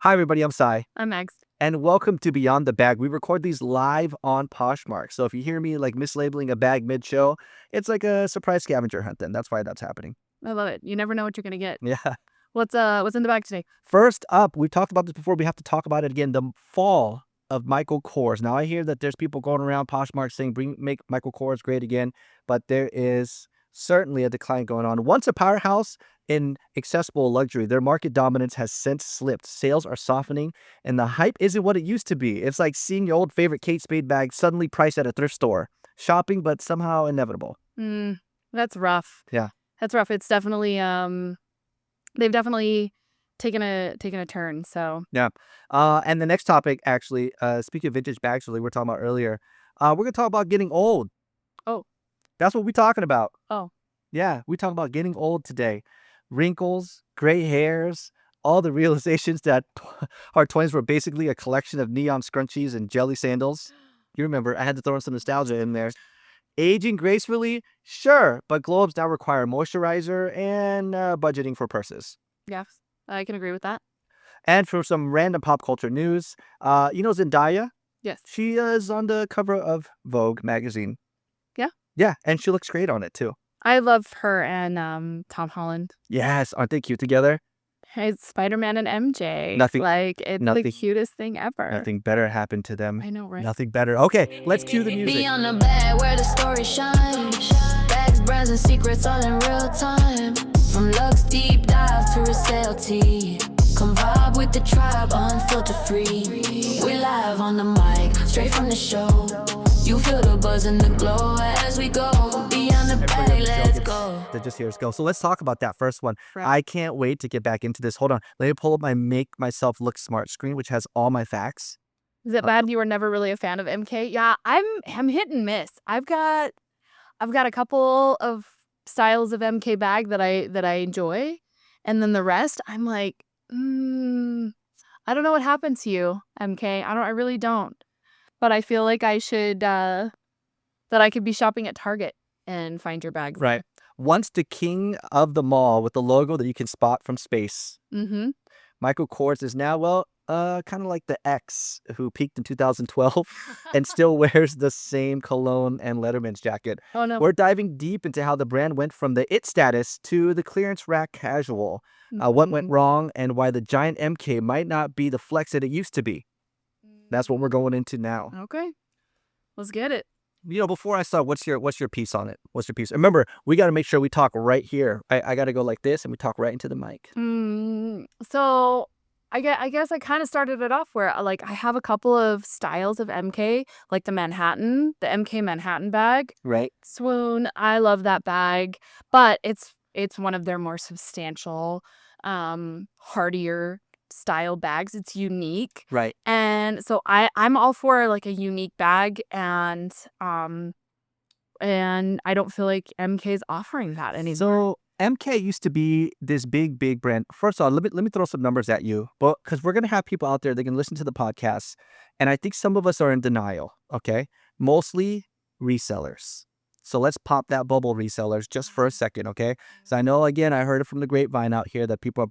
Hi, everybody. I'm Sai. I'm Max. And welcome to Beyond the Bag. We record these live on Poshmark. So if you hear me like mislabeling a bag mid-show, it's like a surprise scavenger hunt then. That's why that's happening. I love it. You never know what you're going to get. Yeah. What's in the bag today? First up, we've talked about this before. We have to talk about it again. The fall of Michael Kors. Now, I hear that there's people going around Poshmark saying, make Michael Kors great again. But there is certainly a decline going on. Once a powerhouse in accessible luxury, their market dominance has since slipped. Sales are softening, and the hype isn't what it used to be. It's like seeing your old favorite Kate Spade bag suddenly priced at a thrift store. Shopping, but somehow inevitable. That's rough. Yeah. That's rough. It's definitely they've definitely taken a turn. So yeah. And the next topic, actually, speaking of vintage bags, we were talking about earlier, we're gonna talk about getting old. Oh. That's what we're talking about. Oh. Yeah, we talk about getting old today. Wrinkles, gray hairs, all the realizations that our 20s were basically a collection of neon scrunchies and jelly sandals. You remember, I had to throw some nostalgia in there. Aging gracefully? Sure, but glow-ups now require moisturizer and budgeting for purses. Yes, I can agree with that. And for some random pop culture news, you know Zendaya? Yes. She is on the cover of Vogue magazine. Yeah? Yeah, and she looks great on it, too. I love her and Tom Holland. Yes, aren't they cute together? It's Spider-Man and MJ. Nothing. It's the cutest thing ever. Nothing better happened to them. I know, right? Nothing better. Okay, let's cue the music. Be on the bag where the story shines. Bags, brands, and secrets all in real time. From Lux deep dive to resale tea. Come vibe with the tribe, unfilter free. We live on the mic, straight from the show. You feel the buzz and the glow as we go. Beyond the bag, let's go. They just hear us go. So let's talk about that first one. Right. I can't wait to get back into this. Hold on. Let me pull up my Make Myself Look Smart screen, which has all my facts. Is it bad you were never really a fan of MK? Yeah, I'm hit and miss. I've got a couple of styles of MK bag that I enjoy, and then the rest I'm like, I don't know what happened to you, MK. I really don't. But I feel like I should that I could be shopping at Target and find your bags. Right. Once the king of the mall with the logo that you can spot from space. Michael Kors is now, well, kind of like the ex who peaked in 2012 and still wears the same cologne and Letterman's jacket. Oh, no. We're diving deep into how the brand went from the it status to the clearance rack casual, what went wrong, and why the giant MK might not be the flex that it used to be. That's what we're going into now. Okay, let's get it. You know, before I start, what's your piece on it? What's your piece? Remember, we got to make sure we talk right here. I got to go like this, and we talk right into the mic. So I guess I kind of started it off where like I have a couple of styles of MK, like the MK Manhattan bag. Right. Swoon, I love that bag, but it's one of their more substantial, hardier style bags. It's unique. Right. And so I'm all for like a unique bag, and I don't feel like MK is offering that anymore. So MK used to be this big brand. First of all, let me throw some numbers at you, but because we're gonna have people out there that can listen to the podcast, and I think some of us are in denial. Okay, mostly resellers. So let's pop that bubble, resellers, just for a second. Okay, so I know, again, I heard it from the grapevine out here that people are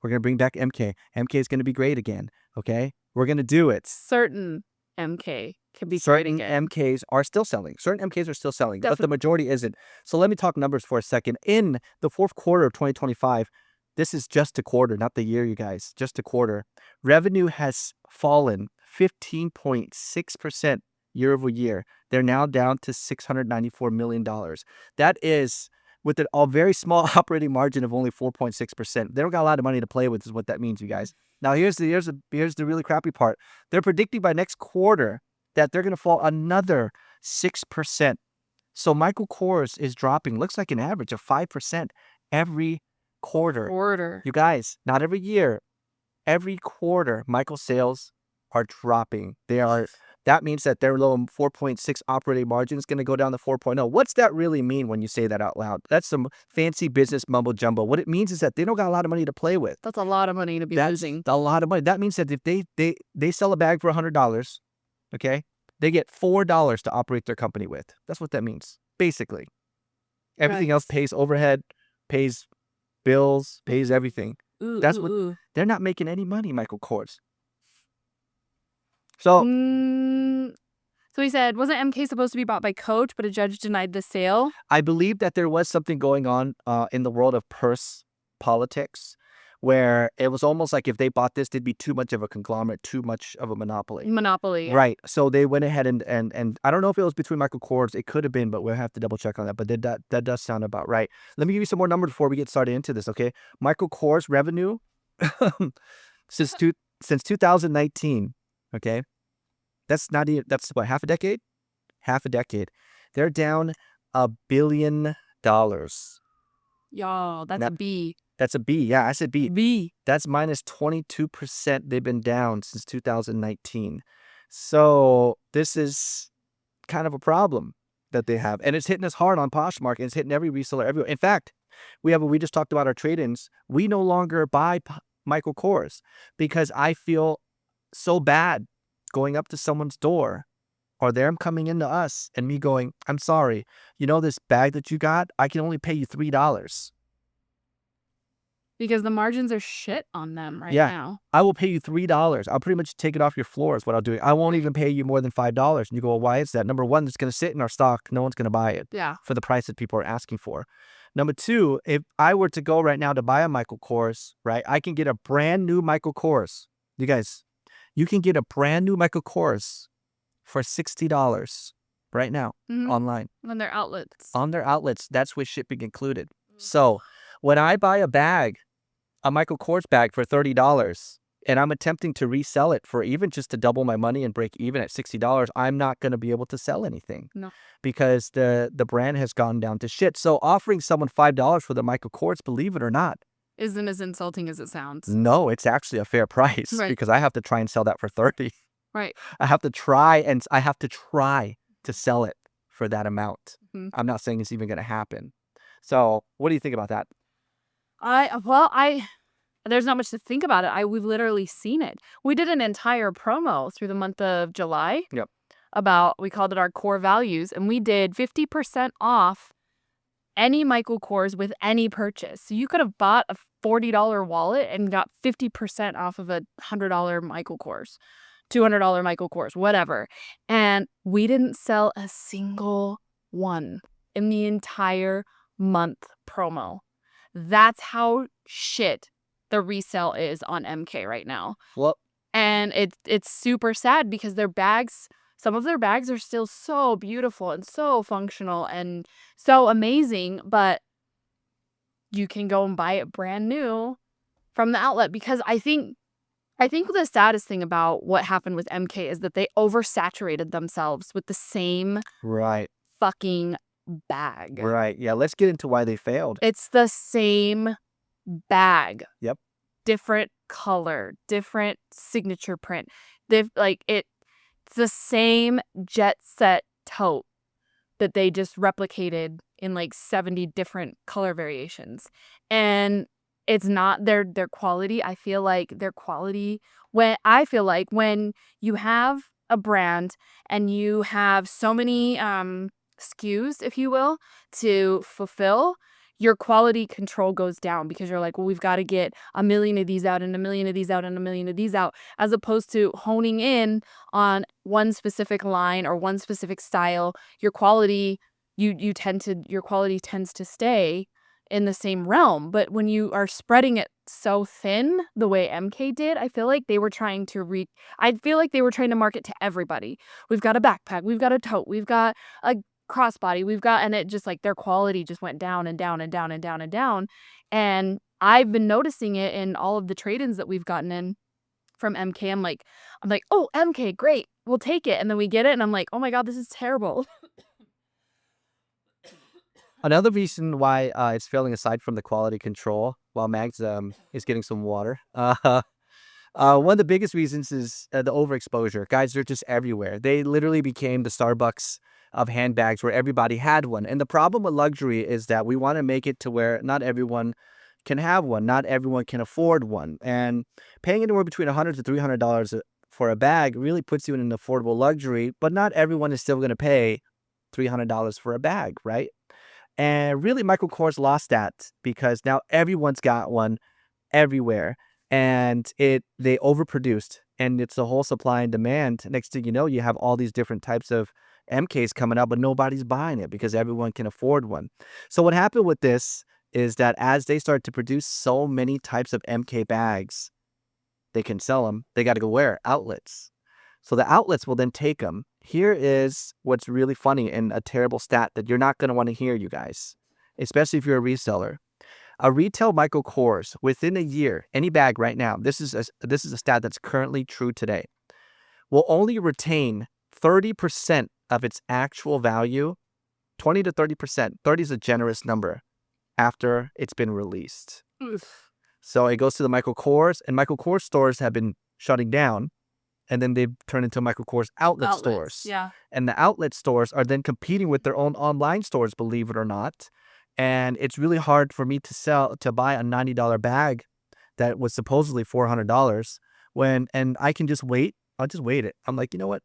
we're gonna bring back MK. MK is gonna be great again. Okay, we're gonna do it. Certain MK can be Certain MKs are still selling. Certain MKs are still selling, but the majority isn't. So let me talk numbers for a second. In the fourth quarter of 2025, this is just a quarter, not the year, you guys, just a quarter. Revenue has fallen 15.6% year over year. They're now down to $694 million. That is with a very small operating margin of only 4.6%. They don't got a lot of money to play with, is what that means, you guys. Now, here's the really crappy part. They're predicting by next quarter that they're going to fall another 6%. So Michael Kors is dropping, looks like an average of 5% every quarter. You guys, not every year. Every quarter, Michael sales are dropping. That means that their low 4.6 operating margin is going to go down to 4.0. What's that really mean when you say that out loud? That's some fancy business mumbo jumbo. What it means is that they don't got a lot of money to play with. That's a lot of money to be losing. A lot of money. That means that if they sell a bag for $100, okay, they get $4 to operate their company with. That's what that means, basically. Everything else pays overhead, pays bills, pays everything. That's what they're not making any money, Michael Kors. So So he said, wasn't MK supposed to be bought by Coach, but a judge denied the sale? I believe that there was something going on in the world of purse politics, where it was almost like if they bought this, they'd be too much of a conglomerate, too much of a monopoly. Monopoly. Yeah. Right. So they went ahead and I don't know if it was between Michael Kors. It could have been, but we'll have to double check on that. But that does sound about right. Let me give you some more numbers before we get started into this, okay? Michael Kors revenue since 2019, okay? That's what, half a decade? Half a decade. They're down $1 billion. Y'all, that's a B. That's a B. Yeah, I said B. B. That's minus 22%. They've been down since 2019. So this is kind of a problem that they have. And it's hitting us hard on Poshmark, and it's hitting every reseller everywhere. In fact, we just talked about our trade-ins. We no longer buy Michael Kors because I feel so bad going up to someone's door or them coming into us and me going, I'm sorry, this bag that you got, I can only pay you $3. Because the margins are shit on them right Yeah. now. I will pay you $3. I'll pretty much take it off your floor is what I'll do. I won't even pay you more than $5. And you go, well, why is that? Number one, it's going to sit in our stock. No one's going to buy it for the price that people are asking for. Number two, if I were to go right now to buy a Michael Kors, right, I can get a brand new Michael Kors. You guys, you can get a brand new Michael Kors for $60 right now online. On their outlets. On their outlets. That's with shipping included. So when I buy a Michael Kors bag for $30, and I'm attempting to resell it for even just to double my money and break even at $60, I'm not going to be able to sell anything. No. Because the brand has gone down to shit. So offering someone $5 for the Michael Kors, believe it or not, isn't as insulting as it sounds. No, it's actually a fair price because I have to try and sell that for 30. Right. I have to try to sell it for that amount. I'm not saying it's even going to happen. So what do you think about that? There's not much to think about it. We've literally seen it. We did an entire promo through the month of July. Yep. We called it our core values, and we did 50% off any Michael Kors with any purchase. So you could have bought a $40 wallet and got 50% off of a $100 Michael Kors, $200 Michael Kors, whatever. And we didn't sell a single one in the entire month promo. That's how shit the resale is on MK right now. Well, and it's super sad because some of their bags are still so beautiful and so functional and so amazing, but you can go and buy it brand new from the outlet. Because I think the saddest thing about what happened with MK is that they oversaturated themselves with the same fucking bag. Right. Yeah, let's get into why they failed. It's the same bag. Yep. Different color, different signature print. It's the same jet set tote that they just replicated in like 70 different color variations. And it's not their quality. I feel like their quality, when you have a brand and you have so many SKUs, if you will, to fulfill, your quality control goes down because you're like, well, we've got to get 1 million of these out and 1 million of these out and 1 million of these out, as opposed to honing in on one specific line or one specific style. Your quality, your quality tends to stay in the same realm. But when you are spreading it so thin the way MK did, I feel like they were trying to market to everybody. We've got a backpack, we've got a tote, we've got a crossbody, and it just like their quality just went down and down and down and down and down. And I've been noticing it in all of the trade-ins that we've gotten in from MK. I'm like, oh, MK, great, we'll take it. And then we get it and I'm like, oh my God, this is terrible. Another reason why it's failing, aside from the quality control, while Mags is getting some water, one of the biggest reasons is the overexposure. Guys, they're just everywhere. They literally became the Starbucks of handbags, where everybody had one. And the problem with luxury is that we want to make it to where not everyone can have one. Not everyone can afford one. And paying anywhere between $100 to $300 for a bag really puts you in an affordable luxury, but not everyone is still going to pay $300 for a bag, right? And really, Michael Kors lost that because now everyone's got one. everywhere, and they overproduced, and it's the whole supply and demand. Next thing you know, you have all these different types of MKs coming out, but nobody's buying it because everyone can afford one. So what happened with this is that as they start to produce so many types of MK bags, they can sell them. They got to go where? Outlets. So the outlets will then take them. Here is what's really funny and a terrible stat that you're not going to want to hear, you guys, especially if you're a reseller. A retail Michael Kors within a year, any bag right now, this is a stat that's currently true today, will only retain 30% of its actual value, 20 to 30%. 30 is a generous number after it's been released. So it goes to the Michael Kors, and Michael Kors stores have been shutting down, and then they've turned into Michael Kors outlet stores. Yeah. And the outlet stores are then competing with their own online stores, believe it or not. And it's really hard for me to buy a $90 bag that was supposedly $400 and I can just wait. I'll just wait it. I'm like, you know what?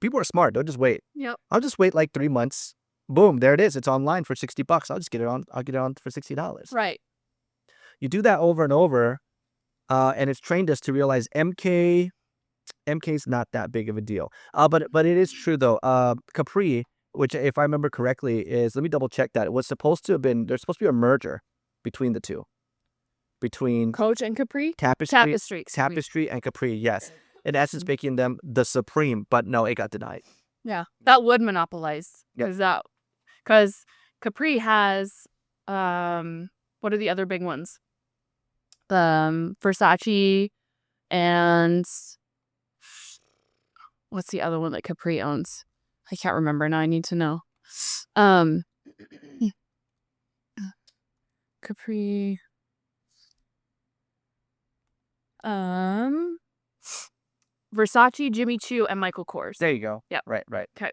People are smart. They'll just wait. Yep. I'll just wait like 3 months. Boom, there it is. It's online for $60. I'll just get it on. I'll get it on for $60. Right. You do that over and over, and it's trained us to realize MK's not that big of a deal. But it is true though. Capri, which if I remember correctly is, let me double check that. It was supposed to have been, there's supposed to be a merger between the two. Between Coach and Capri? Tapestry and Capri, yes. In essence, making them the supreme, but no, it got denied. Yeah. That would monopolize. Because Capri has what are the other big ones? Versace and what's the other one that Capri owns? I can't remember now. I need to know. Capri. Versace, Jimmy Choo, and Michael Kors. There you go. Yep. Right. Okay.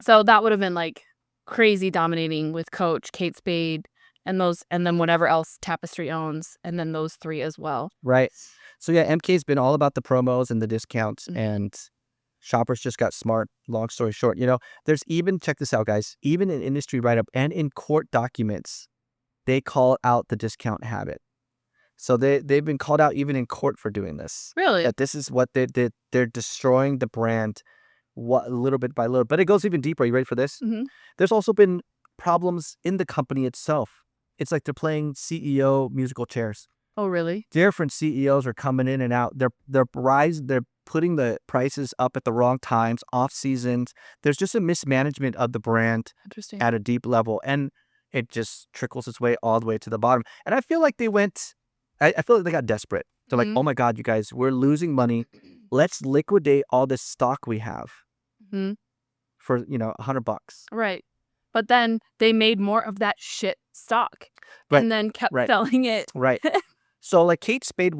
So that would have been like crazy dominating with Coach, Kate Spade, and then whatever else Tapestry owns, and then those three as well. Right. So yeah, MK's been all about the promos and the discounts, and shoppers just got smart. Long story short, there's even, check this out, guys, even in industry write-up and in court documents, they call out the discount habit. So they've been called out even in court for doing this. Really? That this is what they're destroying the brand little bit by little. But it goes even deeper. Are you ready for this? Mm-hmm. There's also been problems in the company itself. It's like they're playing CEO musical chairs. Oh, really? Different CEOs are coming in and out. They're putting the prices up at the wrong times, off seasons. There's just a mismanagement of the brand at a deep level, and it just trickles its way all the way to the bottom. And I feel like they got desperate. They're like, oh my God, you guys, we're losing money. Let's liquidate all this stock we have for $100. Right. But then they made more of that shit stock and then kept selling it. Right. So like Kate Spade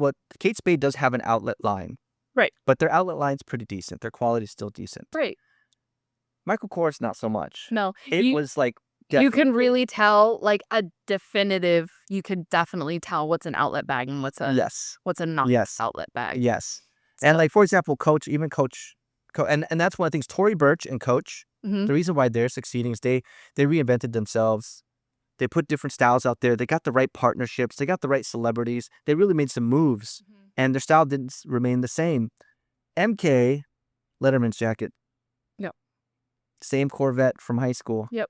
does have an outlet line. Right. But their outlet line's pretty decent. Their quality's still decent. Right. Michael Kors, not so much. No. It was like... You can really tell, like you could definitely tell what's an outlet bag and what's a not outlet bag. Yes. And like, for example, Coach, and that's one of the things, Tory Burch and Coach, the reason why they're succeeding is they reinvented themselves. They put different styles out there. They got the right partnerships. They got the right celebrities. They really made some moves, and their style didn't remain the same. MK, Letterman's jacket. Yep. Same Corvette from high school. Yep.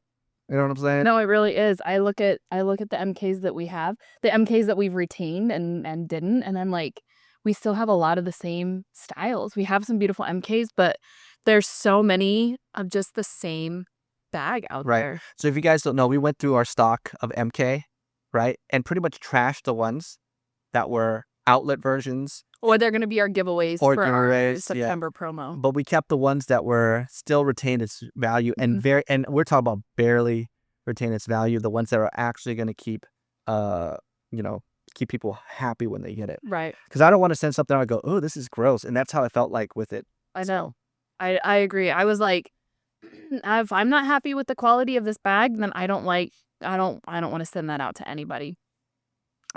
You know what I'm saying? No, it really is. I look at the MKs that we have, the MKs that we've retained and didn't, and I'm like, we still have a lot of the same styles. We have some beautiful MKs, but there's so many of just the same bag out there. So if you guys don't know, we went through our stock of MK, right, and pretty much trashed the ones that were outlet versions. Or they're going to be our giveaways for our September promo. But we kept the ones that were still retained its value and we're talking about barely retain its value. The ones that are actually going to keep, keep people happy when they get it. Right. Because I don't want to send something out and go, oh, this is gross. And that's how I felt like with it. I know. I agree. I was like, if I'm not happy with the quality of this bag, then I don't want to send that out to anybody,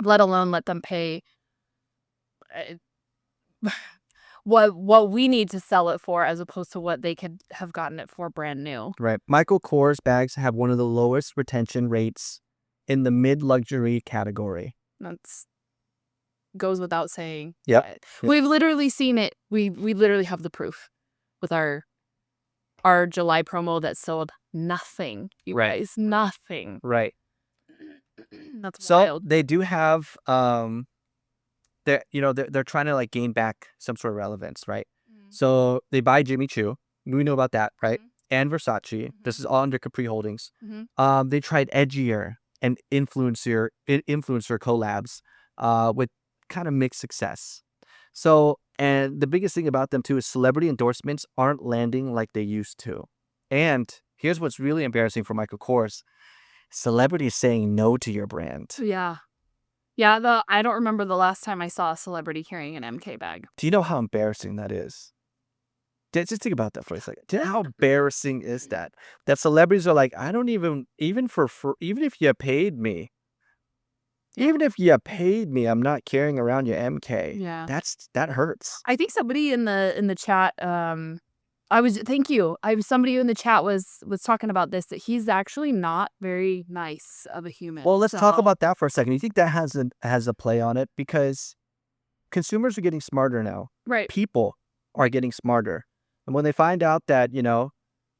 let alone let them pay what we need to sell it for as opposed to what they could have gotten it for brand new. Right. Michael Kors bags have one of the lowest retention rates in the mid-luxury category. goes without saying. Yep. But we've literally seen it. We literally have the proof with our July promo that sold nothing. You Right. guys, nothing. Right. That's So wild. they do have they're trying to like gain back some sort of relevance, right? So they buy Jimmy Choo. We know about that, right? And Versace. This is all under Capri Holdings. They tried edgier and influencer collabs with kind of mixed success. So, and the biggest thing about them too is celebrity endorsements aren't landing like they used to. And here's what's really embarrassing for Michael Kors. Celebrities saying no to your brand. Yeah. Yeah, I don't remember the last time I saw a celebrity carrying an MK bag. Do you know how embarrassing that is? Just think about that for a second. Do you know how embarrassing is that? That celebrities are like, I don't even even if you paid me, I'm not carrying around your MK. Yeah. That hurts. I think somebody in the chat somebody in the chat was talking about this, that he's actually not very nice of a human. Well, let's talk So- about that for a second. You think that has a play on it? Because consumers are getting smarter now. Right. People are getting smarter. And when they find out that,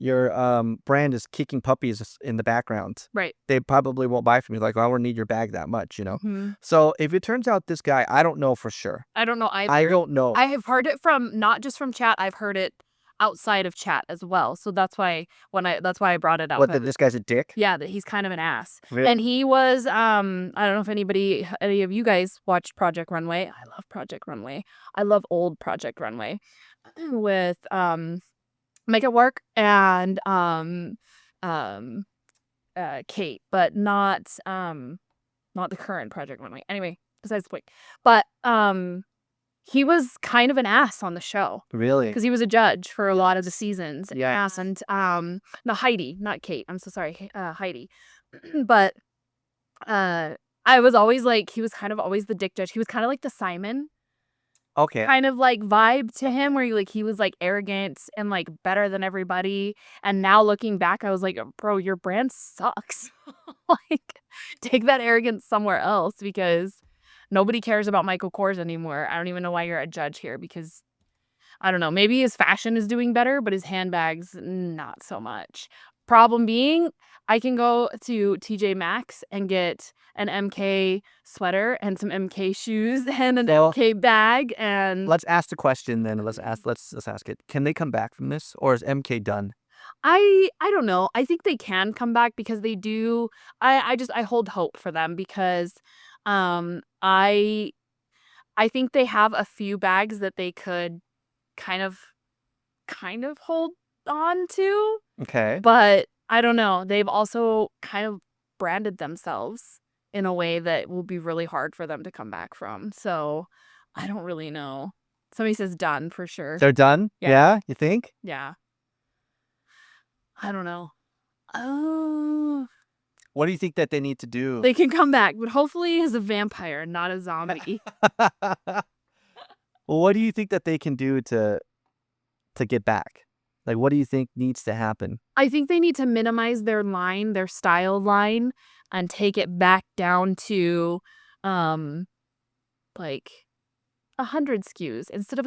your brand is kicking puppies in the background, Right. they probably won't buy from you. Like, I don't need your bag that much, Mhm. So if it turns out this guy, I don't know for sure. I don't know either. I don't know. I have heard it from not just from chat, I've heard it outside of chat as well. So that's why I brought it up. What, that this guy's a dick? Yeah, that he's kind of an ass. Really? And he was I don't know if any of you guys watched Project Runway. I love Project Runway. I love old Project Runway with Make It Work and Kate, but not the current Project Runway. Anyway, besides the point. But he was kind of an ass on the show. Really? Because he was a judge for a lot of the seasons. Yeah. And no, Heidi, not Kate. I'm so sorry, Heidi. But I was always like, he was kind of always the dick judge. He was kind of like the Simon Okay. kind of like vibe to him, where he was like arrogant and like better than everybody. And now looking back, I was like, bro, your brand sucks. Like, take that arrogance somewhere else, because nobody cares about Michael Kors anymore. I don't even know why you're a judge here, because I don't know, maybe his fashion is doing better, but his handbags, not so much. Problem being, I can go to TJ Maxx and get an MK sweater and some MK shoes and an So- MK bag, and Let's ask the question then. Let's ask it. Can they come back from this, or is MK done? I don't know. I think they can come back, because they do. I hold hope for them, because I think they have a few bags that they could kind of hold on to, Okay. but I don't know. They've also kind of branded themselves in a way that will be really hard for them to come back from. So I don't really know. Somebody says done for sure. They're done? Yeah. Yeah, you think? Yeah. I don't know. Oh, What do you think that they need to do? they can come back, but hopefully as a vampire, not a zombie. Well, what do you think that they can do to get back? Like, what do you think needs to happen? I think they need to minimize their style line, and take it back down to like 100 SKUs instead of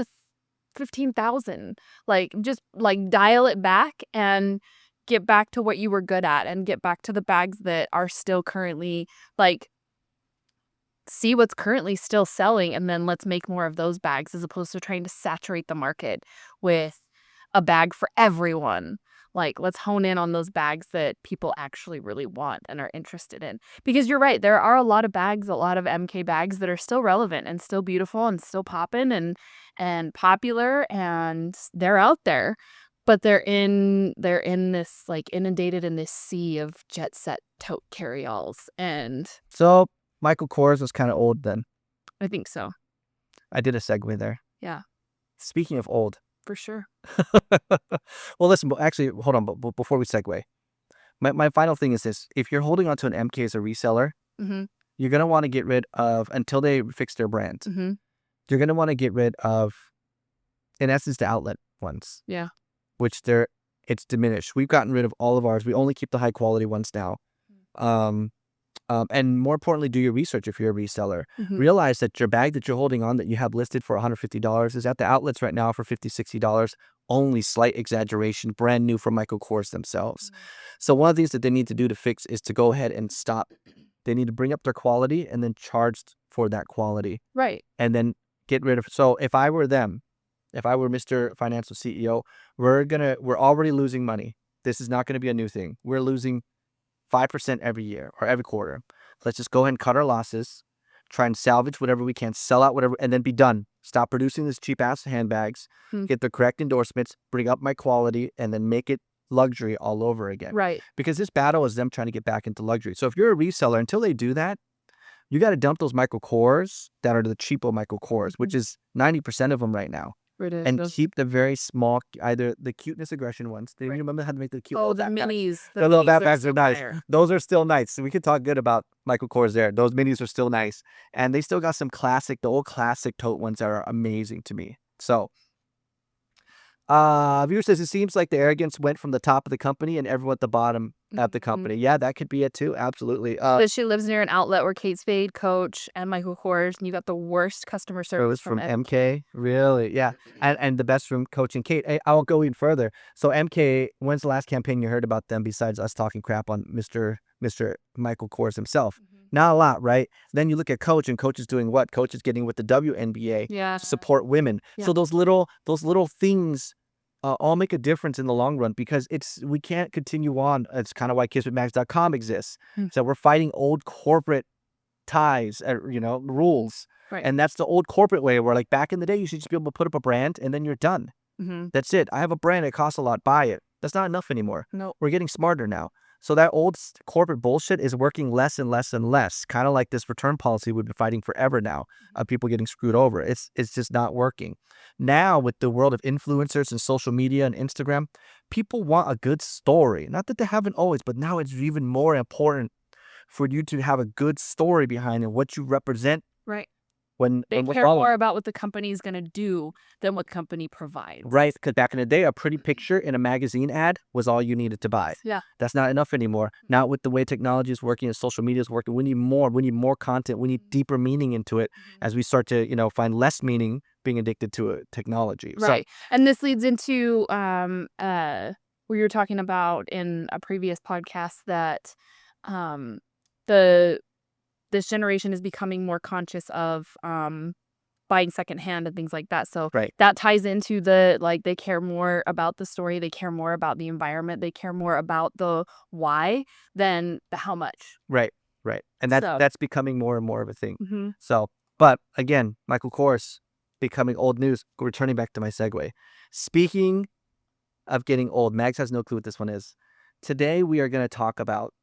15,000. Like, just like dial it back and get back to what you were good at, and get back to the bags that are still currently, like, see what's currently still selling, and then let's make more of those bags, as opposed to trying to saturate the market with a bag for everyone. Like, let's hone in on those bags that people actually really want and are interested in. Because you're right, there are a lot of bags, a lot of MK bags that are still relevant and still beautiful and still poppin' and popular, and they're out there. But they're in this, like, inundated in this sea of jet set tote carry-alls, and So, Michael Kors was kind of old then. I think so. I did a segue there. Yeah, Speaking of old. for sure. Well, listen, actually, hold on. But before we segue, my final thing is this. If you're holding onto an MK as a reseller, Mm-hmm. you're going to want to get rid of, until they fix their brand, Mm-hmm. you're going to want to get rid of, in essence, the outlet ones. Yeah. Which it's diminished. We've gotten rid of all of ours. We only keep the high quality ones now. And more importantly, do your research if you're a reseller. Mhm. Realize that your bag that you're holding on that you have listed for $150 is at the outlets right now for $50, $60. Only slight exaggeration, brand new from Michael Kors themselves. So one of the things that they need to do to fix is to go ahead and stop. They need to bring up their quality and then charge for that quality. Right. And then get rid of. So if I were them, if I were Mr. Financial CEO, we're already losing money. This is not going to be a new thing. We're losing 5% every year or every quarter. Let's just go ahead and cut our losses, try and salvage whatever we can, sell out whatever, and then be done. Stop producing these cheap ass handbags, get the correct endorsements, bring up my quality, and then make it luxury all over again. Right. Because this battle is them trying to get back into luxury. So if you're a reseller, until they do that, you got to dump those Michael Kors that are the cheapo Michael Kors, which is 90% of them right now. And keep the very small, either the cuteness aggression ones. Do you remember how to make the cute Oh, little the backpacks? minis. The little minis backpacks so are nice. fire. Those are still nice. So we could talk good about Michael Kors there. Those minis are still nice. And they still got some classic, the old classic tote ones that are amazing to me. So, viewer says, it seems like the arrogance went from the top of the company and everyone at the bottom of the company. Yeah, that could be it too. Absolutely. But she lives near an outlet where Kate Spade, Coach, and Michael Kors, and you got the worst customer It service was from MK. MK, really? Yeah, and the best from Coach and Kate. I'll go even further. So MK, when's the last campaign you heard about them besides us talking crap on Mr. Michael Kors himself? Not a lot, right? Then you look at Coach, and Coach is doing what? Coach is getting with the WNBA Yeah. to support women. Yeah. So those little things all make a difference in the long run, because we can't continue on. It's kind of why KissWithMax.com exists. So we're fighting old corporate ties, rules. Right. And that's the old corporate way where, like, back in the day, you should just be able to put up a brand and then you're done. That's it. I have a brand. It costs a lot. Buy it. That's not enough anymore. Nope. We're getting smarter now. So that old corporate bullshit is working less and less and less. Kind of like this return policy we've been fighting forever now of people getting screwed over. It's just not working. Now, with the world of influencers and social media and Instagram, people want a good story. Not that they haven't always, but now it's even more important for you to have a good story behind it, what you represent. Right. When They we're care following. more about what the company is going to do than what the company provides. Right, because back in the day, a pretty picture in a magazine ad was all you needed to buy. Yeah. That's not enough anymore. Now, with the way technology is working and social media is working, we need more. We need more content. We need deeper meaning into it as we start to, find less meaning being addicted to technology. Right. And this leads into we were talking about in a previous podcast that this generation is becoming more conscious of buying secondhand and things like that. So Right. that ties into they care more about the story, they care more about the environment, they care more about the why than the how much. Right. And that's becoming more and more of a thing. So, but again, Michael Kors becoming old news. Returning back to my segue. Speaking of getting old, Mags has no clue what this one is. Today we are going to talk about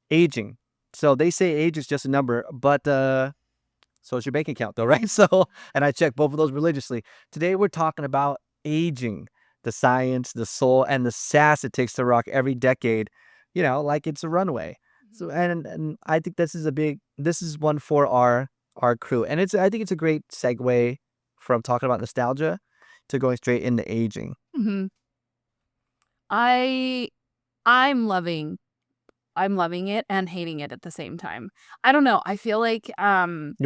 aging. So they say age is just a number, but so is your bank account though, right? So, and I check both of those religiously. Today we're talking about aging, the science, the soul, and the sass it takes to rock every decade, like it's a runway. So, and I think this is one for our crew. And I think it's a great segue from talking about nostalgia to going straight into aging. I'm loving it and hating it at the same time. I don't know. I feel like You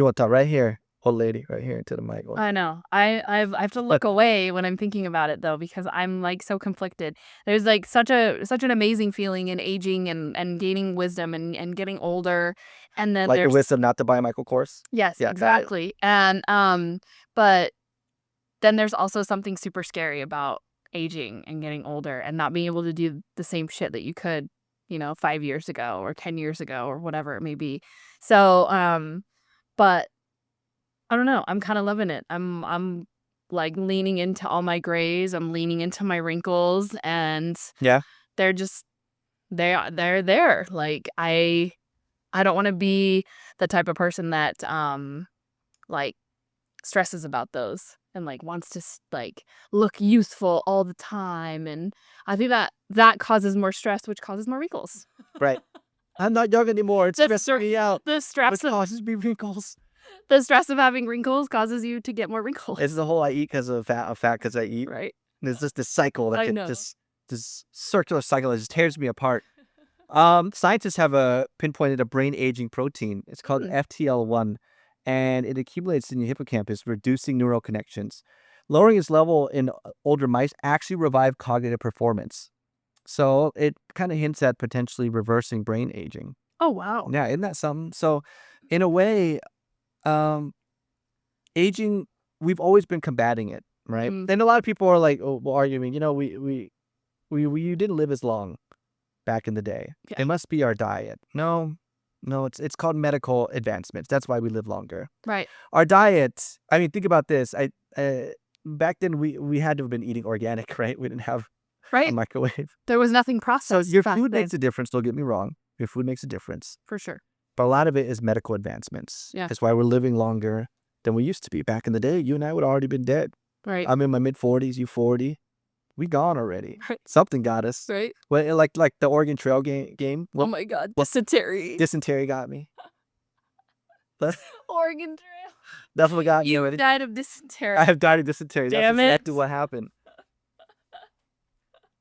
want to talk right here, old lady, right here into the mic. I know. I have to look away when I'm thinking about it though, because I'm like so conflicted. There's like such an amazing feeling in aging and gaining wisdom and getting older, and then Like your there's wisdom not to buy Michael Kors. yes, Yeah, exactly. And but then there's also something super scary about aging and getting older and not being able to do the same shit that you could 5 years ago or 10 years ago or whatever it may be. So, but I don't know. I'm kind of loving it. I'm like leaning into all my grays. I'm leaning into my wrinkles, and Yeah. they're just they're there. Like I don't want to be the type of person that like stresses about those and like wants to like look youthful all the time, and I think that causes more stress, which causes more wrinkles. Right. I'm not young anymore. It's stressing me out. The stress It causes me wrinkles. The stress of having wrinkles causes you to get more wrinkles. It's the whole I eat because of fat because I eat. Right. There's just this cycle I that know. this circular cycle that just tears me apart. Scientists have pinpointed a brain aging protein. It's called FTL1, and it accumulates in your hippocampus, reducing neural connections. Lowering its level in older mice actually revive cognitive performance. So it kind of hints at potentially reversing brain aging. Oh, wow. Yeah, isn't that something? So, in a way, um, aging, we've always been combating it, right? Mhm. And a lot of people are like, oh, well, arguing, you didn't live as long back in the day. Yeah. It must be our diet. No, it's called medical advancements. That's why we live longer. Right. Our diet. I mean, think about this. Back then we had to have been eating organic, right? We didn't have a Right. microwave. There was nothing So processed. your back food then, makes a difference. Don't get me wrong. Your food makes a difference. for sure. But a lot of it is medical advancements. Yeah. That's why we're living longer than we used to be. Back in the day, you and I would already been dead. Right. I'm in my mid-40s, you 40. We gone already. Right. Something got us. Right. Well, like the Oregon Trail game. Oh my God. well, Dysentery. Dysentery got me. Oregon Trail. That's what got me You already. died of dysentery. I have died of dysentery. Damn That's exactly it. what happened.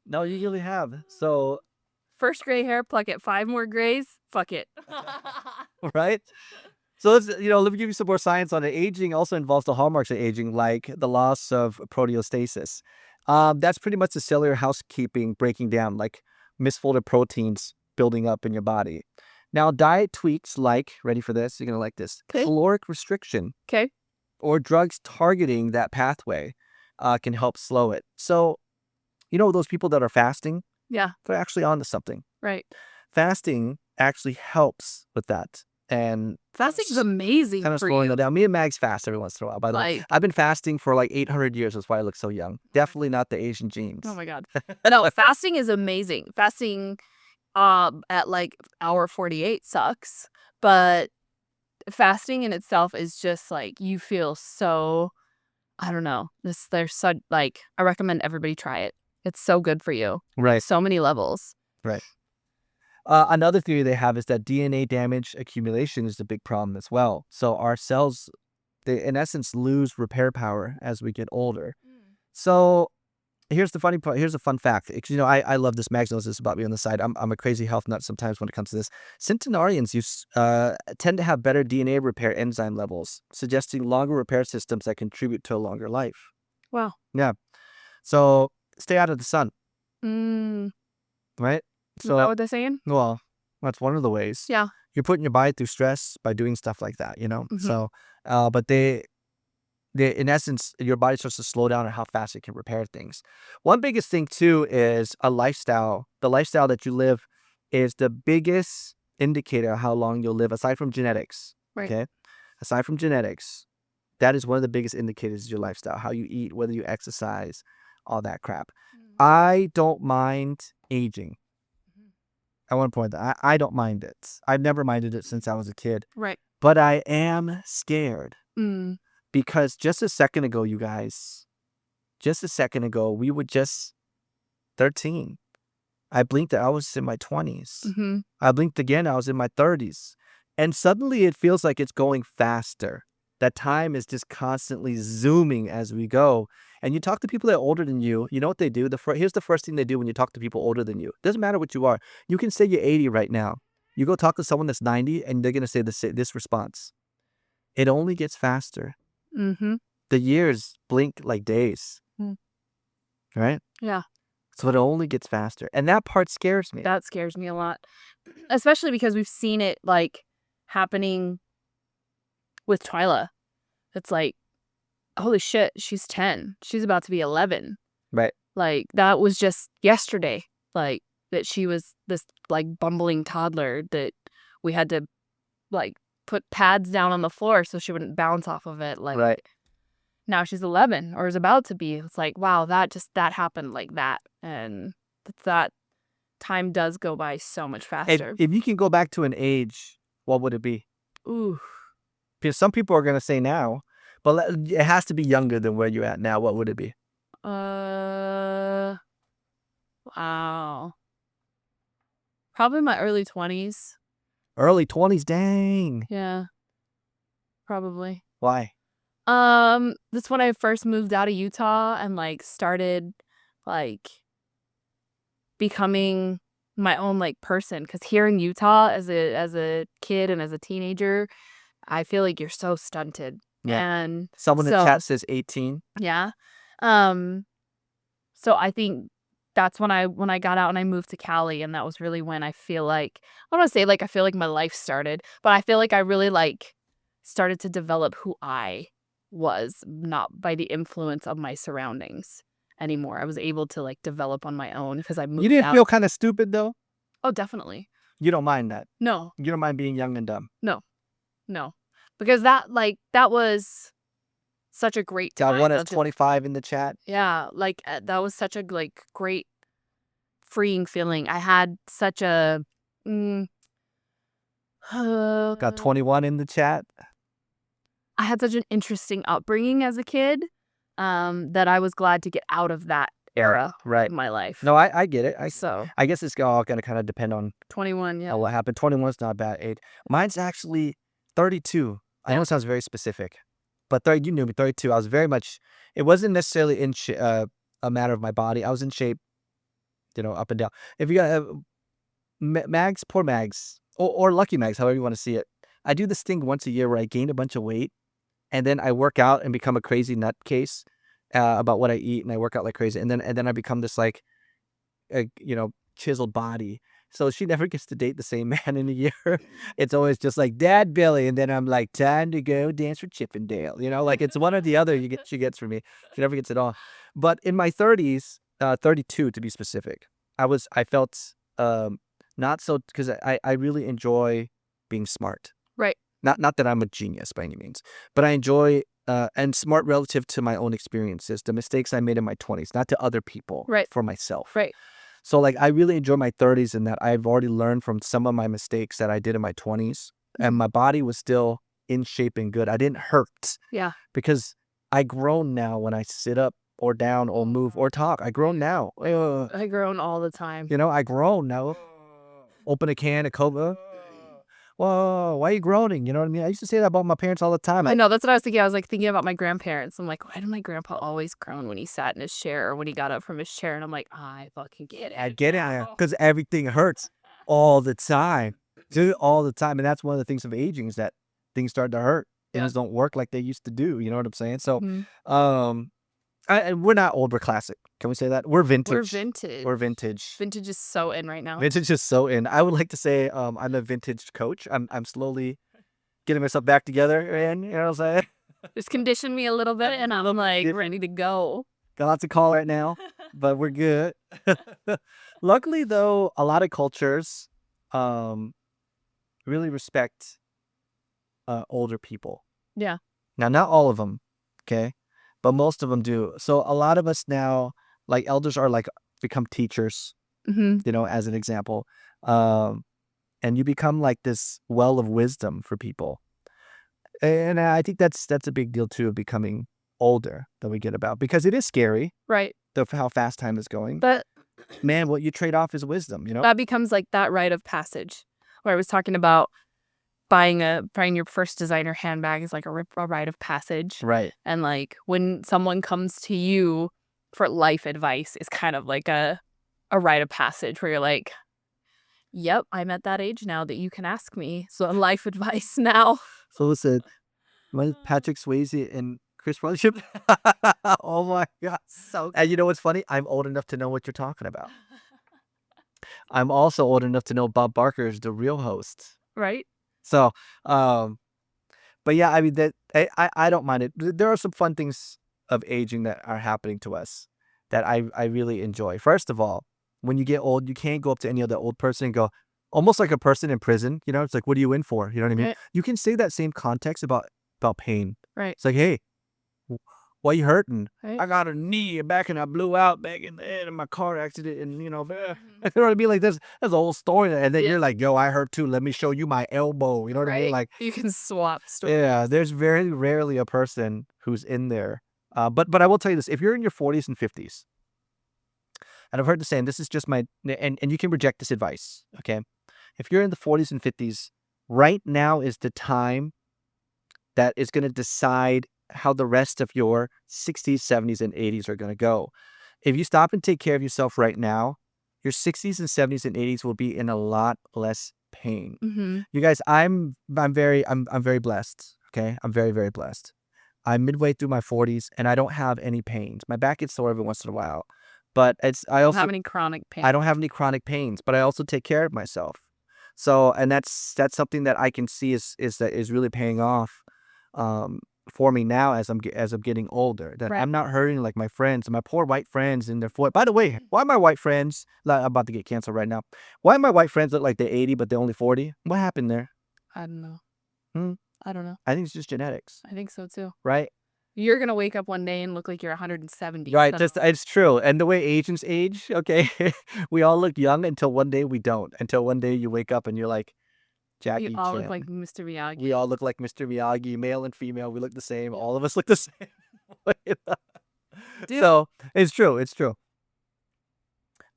No, you really have. So, First gray hair, pluck it. 5 more grays, fuck it. right? So let me give you some more science on it. Aging also involves the hallmarks of aging, like the loss of proteostasis. That's pretty much the cellular housekeeping breaking down, like misfolded proteins building up in your body. Now, diet tweaks like, ready for this? You're going to like this. 'Kay. Caloric restriction Okay. or drugs targeting that pathway can help slow it. So, those people that are fasting, Yeah. they're actually onto something. Right. Fasting actually helps with that. And Fasting is amazing kind of for slowing you. it down. Me and Mags fast every once in a while, by the way. Like, I've been fasting for like 800 years. That's why I look so young. Definitely not the Asian genes. oh my God. No, fasting is amazing. Fasting at like hour 48 sucks, but fasting in itself is just like you feel so, I don't know. There's such like I recommend everybody try it. It's so good for you. Right, So many levels. right. Another theory they have is that DNA damage accumulation is a big problem as well. So our cells, they in essence lose repair power as we get older. So here's the funny part. Here's a fun fact. I love this. Max knows this about me on the side. I'm a crazy health nut sometimes when it comes to this. Centenarians tend to have better DNA repair enzyme levels, suggesting longer repair systems that contribute to a longer life. Wow. Yeah. So stay out of the sun, Mm, right? is that what they're saying? Well, that's one of the ways. Yeah. You're putting your body through stress by doing stuff like that, Mhm. So, but they in essence, your body starts to slow down on how fast it can repair things. One biggest thing too is a lifestyle. The lifestyle that you live is the biggest indicator of how long you'll live, aside from genetics. Right. Okay, aside from genetics, that is one of the biggest indicators of your lifestyle. How you eat, whether you exercise, all that crap. I don't mind aging. I want to point that I don't mind it. I've never minded it since I was a kid, Right. but I am scared. Mm. Because just a second ago, you guys, we were just 13. I blinked, I was in my 20s. Mm-hmm. I blinked again, I was in my 30s. And suddenly it feels like it's going faster. That time is just constantly zooming as we go. And you talk to people that are older than you, you know what they do? Here's the first thing they do when you talk to people older than you. Doesn't matter what you are. You can say you're 80 right now. You go talk to someone that's 90 and they're going to say this response. It only gets faster. Mm-hmm. The years blink like days. Mm. Right? Yeah. So it only gets faster. And that part scares me. That scares me a lot. Especially because we've seen it like happening with Twyla. It's like, holy shit, she's 10. She's about to be 11. Right. Like, that was just yesterday. Like, that she was this, like, bumbling toddler that we had to, like, put pads down on the floor so she wouldn't bounce off of it. Like, Right. now she's 11 or is about to be. It's like, wow, that happened like that. And that time does go by so much faster. If you can go back to an age, what would it be? Ooh. Because some people are going to say now, but it has to be younger than where you're at now. What would it be? Wow. Probably my early 20s. Early 20s, dang. Yeah. Probably. Why? That's when I first moved out of Utah and like started like becoming my own like person. Because here in Utah, as a kid and as a teenager, I feel like you're so stunted. Yeah. And Someone in so chat says 18. yeah, so I think that's when I got out and I moved to Cali, and that was really when I feel like I don't want to say like I feel like my life started, but I feel like I really like started to develop who I was, not by the influence of my surroundings anymore. I was able to like develop on my own because I You moved didn't out. feel kind of stupid though? Oh, definitely. You don't mind that. No, You don't mind being young and dumb. no, no, because that was such a great Got time one as of just 25 in the chat. yeah, like that was such a like great freeing feeling. I had such a mm, Got 21 in the chat. I had such an interesting upbringing as a kid that I was glad to get out of that era Right. of my life. No, I get it. So I guess it's all going to kind of depend on 21, yeah. what happened. 21 is not a bad age. Mine's actually 32. I know it sounds very specific, but 30, you knew me, 32. I was very much, it wasn't necessarily in a matter of my body. I was in shape, up and down. If you got Mags, poor Mags, or Lucky Mags, however you want to see it. I do this thing once a year where I gain a bunch of weight and then I work out and become a crazy nutcase about what I eat, and I work out like crazy, and then I become this like chiseled body. So she never gets to date the same man in a year. It's always just like Dad Billy, and then I'm like, time to go dance for Chippendale. Like it's one or the other. She gets for me. She never gets it all. But in my 30s, 32 to be specific, I felt not so, because I really enjoy being smart. Right. Not that I'm a genius by any means, but I enjoy and smart relative to my own experiences, the mistakes I made in my 20s, not to other people, Right. for myself. Right. So like I really enjoy my 30s in that I've already learned from some of my mistakes that I did in my 20s, and my body was still in shape and good. I didn't hurt. Yeah. Because I groan now when I sit up or down or move or talk. I groan now. I groan all the time. I groan now. Open a can of Coca. Whoa, why are you groaning? You know what I mean? I used to say that about my parents all the time. I know, that's what I was thinking. I was like thinking about my grandparents. I'm like, why did my grandpa always groan when he sat in his chair or when he got up from his chair? And I'm like, I fucking get it. I get it, because everything hurts all the time. Dude, all the time. And that's one of the things of aging is that things start to hurt. Things don't work like they used to do. You know what I'm saying? So, and we're not old, we're classic. Can we say that? We're vintage. We're vintage. We're vintage. Vintage is so in right now. Vintage is so in. I would like to say I'm a vintage coach. I'm slowly getting myself back together, and you know what I'm saying? Just condition me a little bit and I'm like ready to go. Got lots of call right now, but we're good. Luckily, though, a lot of cultures really respect older people. Yeah. Now, not all of them, okay? But most of them do. So a lot of us now, like elders are like become teachers, as an example. And you become like this well of wisdom for people. And I think that's a big deal too, of becoming older, that we get about, because it is scary, Right. how fast time is going. But Man, what you trade off is wisdom, that becomes like that rite of passage where I was talking about buying your first designer handbag is like a rite of passage. Right. And like when someone comes to you for life advice, it's kind of like a rite of passage where you're like, yep, I'm at that age now that you can ask me some life advice now. So listen, Patrick Swayze and Chris Fellowship. Oh my God. So And you know what's funny? I'm old enough to know what you're talking about. I'm also old enough to know Bob Barker is the real host. right. So, but yeah, I mean that I don't mind it. There are some fun things of aging that are happening to us that I really enjoy. First of all, when you get old, you can't go up to any other old person and go, almost like a person in prison. It's like, what are you in for? You know what I mean? Right. You can say that same context about pain. Right. It's like, hey, why you hurting? Right. I got a knee back and I blew out back in the end of my car accident, and you know what I mean? Like that's a whole story, and then you're like, yo, I hurt too. Let me show you my elbow. You know what I mean? Like, you can swap stories. yeah, there's very rarely a person who's in there. But I will tell you this: if you're in your 40s and 50s, and I've heard the saying, this is just my, and you can reject this advice, okay? If you're in the 40s and 50s, right now is the time that is going to decide how the rest of your 60s, 70s, and 80s are going to go. If you stop and take care of yourself right now, your 60s and 70s and 80s will be in a lot less pain. Mm-hmm. You guys, I'm very blessed. Okay, I'm very, very blessed. I'm midway through my 40s and I don't have any pains. My back gets sore every once in a while, but I Don't also have any chronic pain. I don't have any chronic pains, but I also take care of myself. So, and that's something that I can see is really paying off for me now as I'm getting older. That Right. I'm not hurting like my friends, my poor white friends in their 40s. By the way, why my white friends? I'm about to get canceled right now. Why my white friends look like they're 80 but they're only 40? What happened there? I don't know. Hmm? I don't know. I think it's just genetics, I think so too. right? You're gonna wake up one day and look like you're 170. Right, So- it's true. And the way Asians age, okay, we all look young until one day we don't. Until one day you wake up and you're like, Jackie we all look Chan. like Mr. Miyagi. We all look like Mr. Miyagi, male and female. We look the same. All of us look the same. Dude. So it's true. It's true.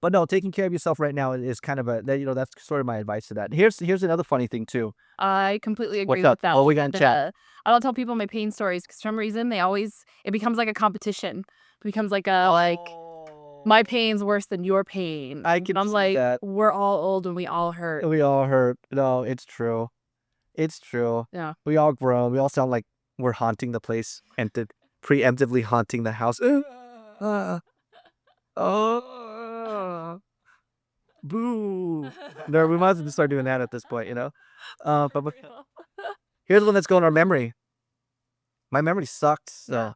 But no, taking care of yourself right now is kind of that's sort of my advice to that. Here's another funny thing too. I completely agree What's up? with that. Oh, we got in chat. I don't tell people my pain stories because for some reason it becomes like a competition. It becomes like a my pain's worse than your pain. I can And I'm see like, that. we're all old and we all hurt. We all hurt. No, it's true. It's true. Yeah. We all grown. We all sound like we're haunting the place and preemptively haunting the house. Oh, boo. No, we might as well start doing that at this point, but here's one that's going in our memory. My memory sucked, so Yeah.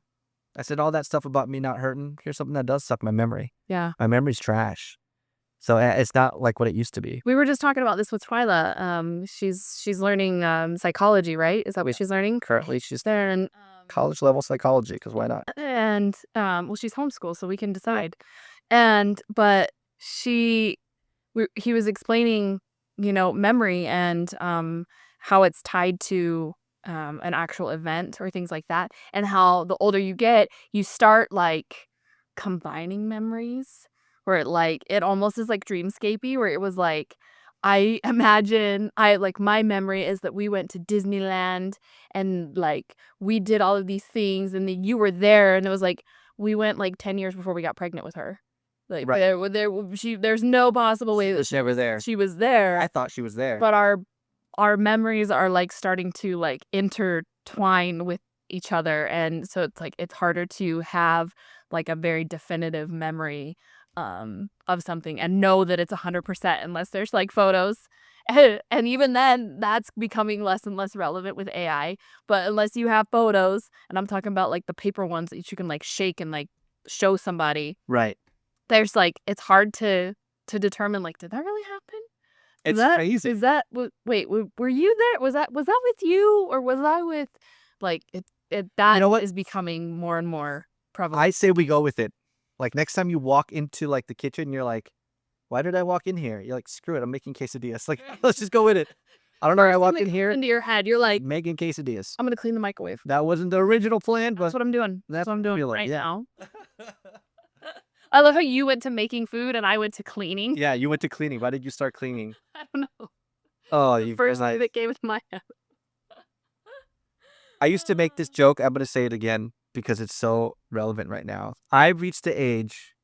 I said all that stuff about me not hurting. Here's something that does suck my memory. Yeah. My memory's trash. So it's not like what it used to be. We were just talking about this with Twyla. She's learning psychology, right? Is that what she's learning? Currently, she's There and college level psychology, because why not? and well, she's homeschooled, so we can decide. But he was explaining, memory and how it's tied to an actual event or things like that, and how the older you get, you start like combining memories, where it almost is like dreamscapey, where it was like I imagine my memory is that we went to Disneyland and like we did all of these things and then you were there and it was like we went like 10 years before we got pregnant with her. Like Right. there's no possible way She that was never there. she was there. I thought she was there. But our memories are like starting to like intertwine with each other, and so it's like it's harder to have like a very definitive memory of something and know that it's 100% unless there's like photos. And even then that's becoming less and less relevant with AI. But unless you have photos, and I'm talking about like the paper ones that you can like shake and like show somebody, Right. there's like it's hard to determine like did that really happen? It's crazy. Is that wait, were you there? Was that with you or was I with like that You know what? is becoming more and more prevalent. I say we go with it. Like next time you walk into like the kitchen, you're like, why did I walk in here? You're like, screw it, I'm making quesadillas. Like, let's just go with it. I don't know why I walked in here into your head. You're like, making quesadillas. I'm gonna clean the microwave. That wasn't the original plan, but That's what I'm doing. that's That's what I'm doing feel like, right yeah. now. I love how you went to making food and I went to cleaning. Yeah, you went to cleaning. Why did you start cleaning? I don't know. Oh, The you first guys, thing that came into my head. I used to make this joke. I'm going to say it again because it's so relevant right now. I've reached the age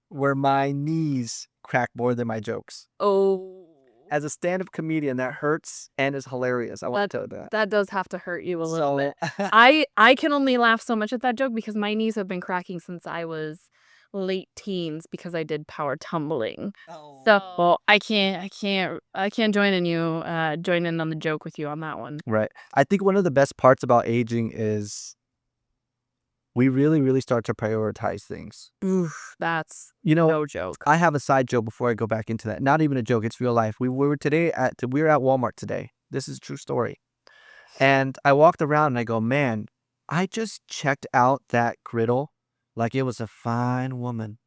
where my knees crack more than my jokes. Oh, As a stand-up comedian, that hurts and is hilarious. I want to tell you that. that does have to hurt you a little bit. So, I can only laugh so much at that joke because my knees have been cracking since I was late teens because I did power tumbling. So I can't join in on the joke with you on that one. right. I think one of the best parts about aging is we really, really start to prioritize things. Oof, that's You know, no joke. I have a side joke before I go back into that. Not even a joke. It's real life. We were at Walmart today. This is a true story. And I walked around and I go, man, I just checked out that griddle like it was a fine woman.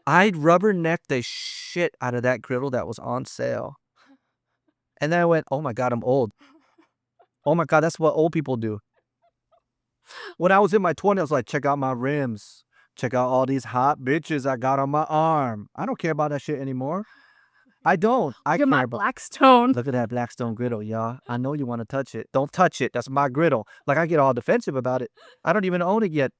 I'd rubberneck the shit out of that griddle that was on sale. And then I went, oh my God, I'm old. Oh my God, that's what old people do. When I was in my 20s, I was like, check out my rims. Check out all these hot bitches I got on my arm. I don't care about that shit anymore. I don't. I Look at care my about. Blackstone. Look at that Blackstone griddle, y'all. I know you want to touch it. Don't touch it. That's my griddle. Like, I get all defensive about it. I don't even own it yet.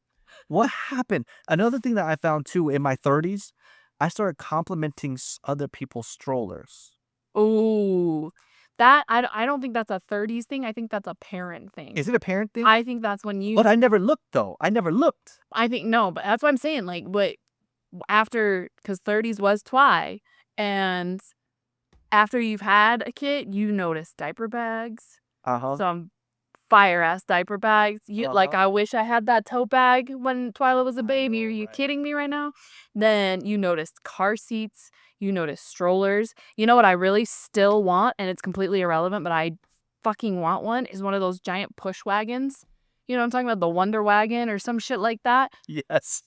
What happened? Another thing that I found too in my 30s, I started complimenting other people's strollers. Ooh, that I don't think that's a 30s thing. I think that's a parent thing. Is it a parent thing? I think that's when you. But I never looked though. I never looked. I think no, but that's what I'm saying. Like, but after, because 30s was twi, and after you've had a kid, you notice diaper bags, some fire ass diaper bags. Like, I wish I had that tote bag when Twyla was a baby. Are you kidding me right now? Then you notice car seats. You notice strollers. You know what I really still want, and it's completely irrelevant, but I fucking want one, is one of those giant push wagons. You know what I'm talking about? The Wonder Wagon or some shit like that. Yes.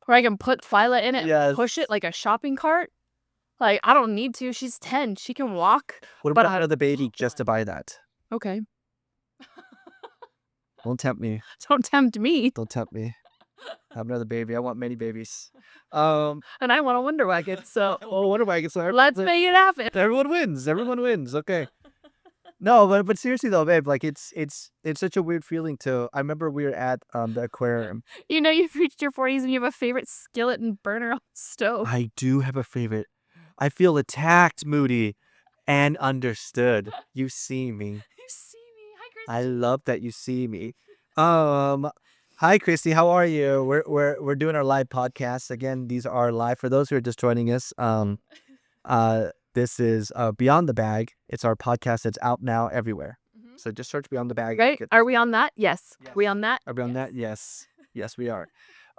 Where I can put Twyla in it and Yes. push it like a shopping cart. Like, I don't need to. She's 10. She can walk. What But about another baby just to buy that? Okay. Don't tempt me. Don't tempt me. Don't tempt me. Have another baby. I want many babies. And I want a Wonder Wagon, so Wonder Wagon. So let's make it happen. everyone wins. Everyone wins. Okay. No, but seriously though, babe, like it's such a weird feeling to. I remember we were at the aquarium. You know you've reached your 40s and you have a favorite skillet and burner on the stove. I do have a favorite. I feel attacked, Moody, and understood. You see me. You see me. Hi, Chris. I love that you see me. Hi, Christy. How are you? We're doing our live podcast again. These are live for those who are just joining us. This is Beyond the Bag. It's our podcast that's out now everywhere. So just search Beyond the Bag. Right? Are we on that? Yes. Are we on that? Are we on that? Yes. Yes, we are.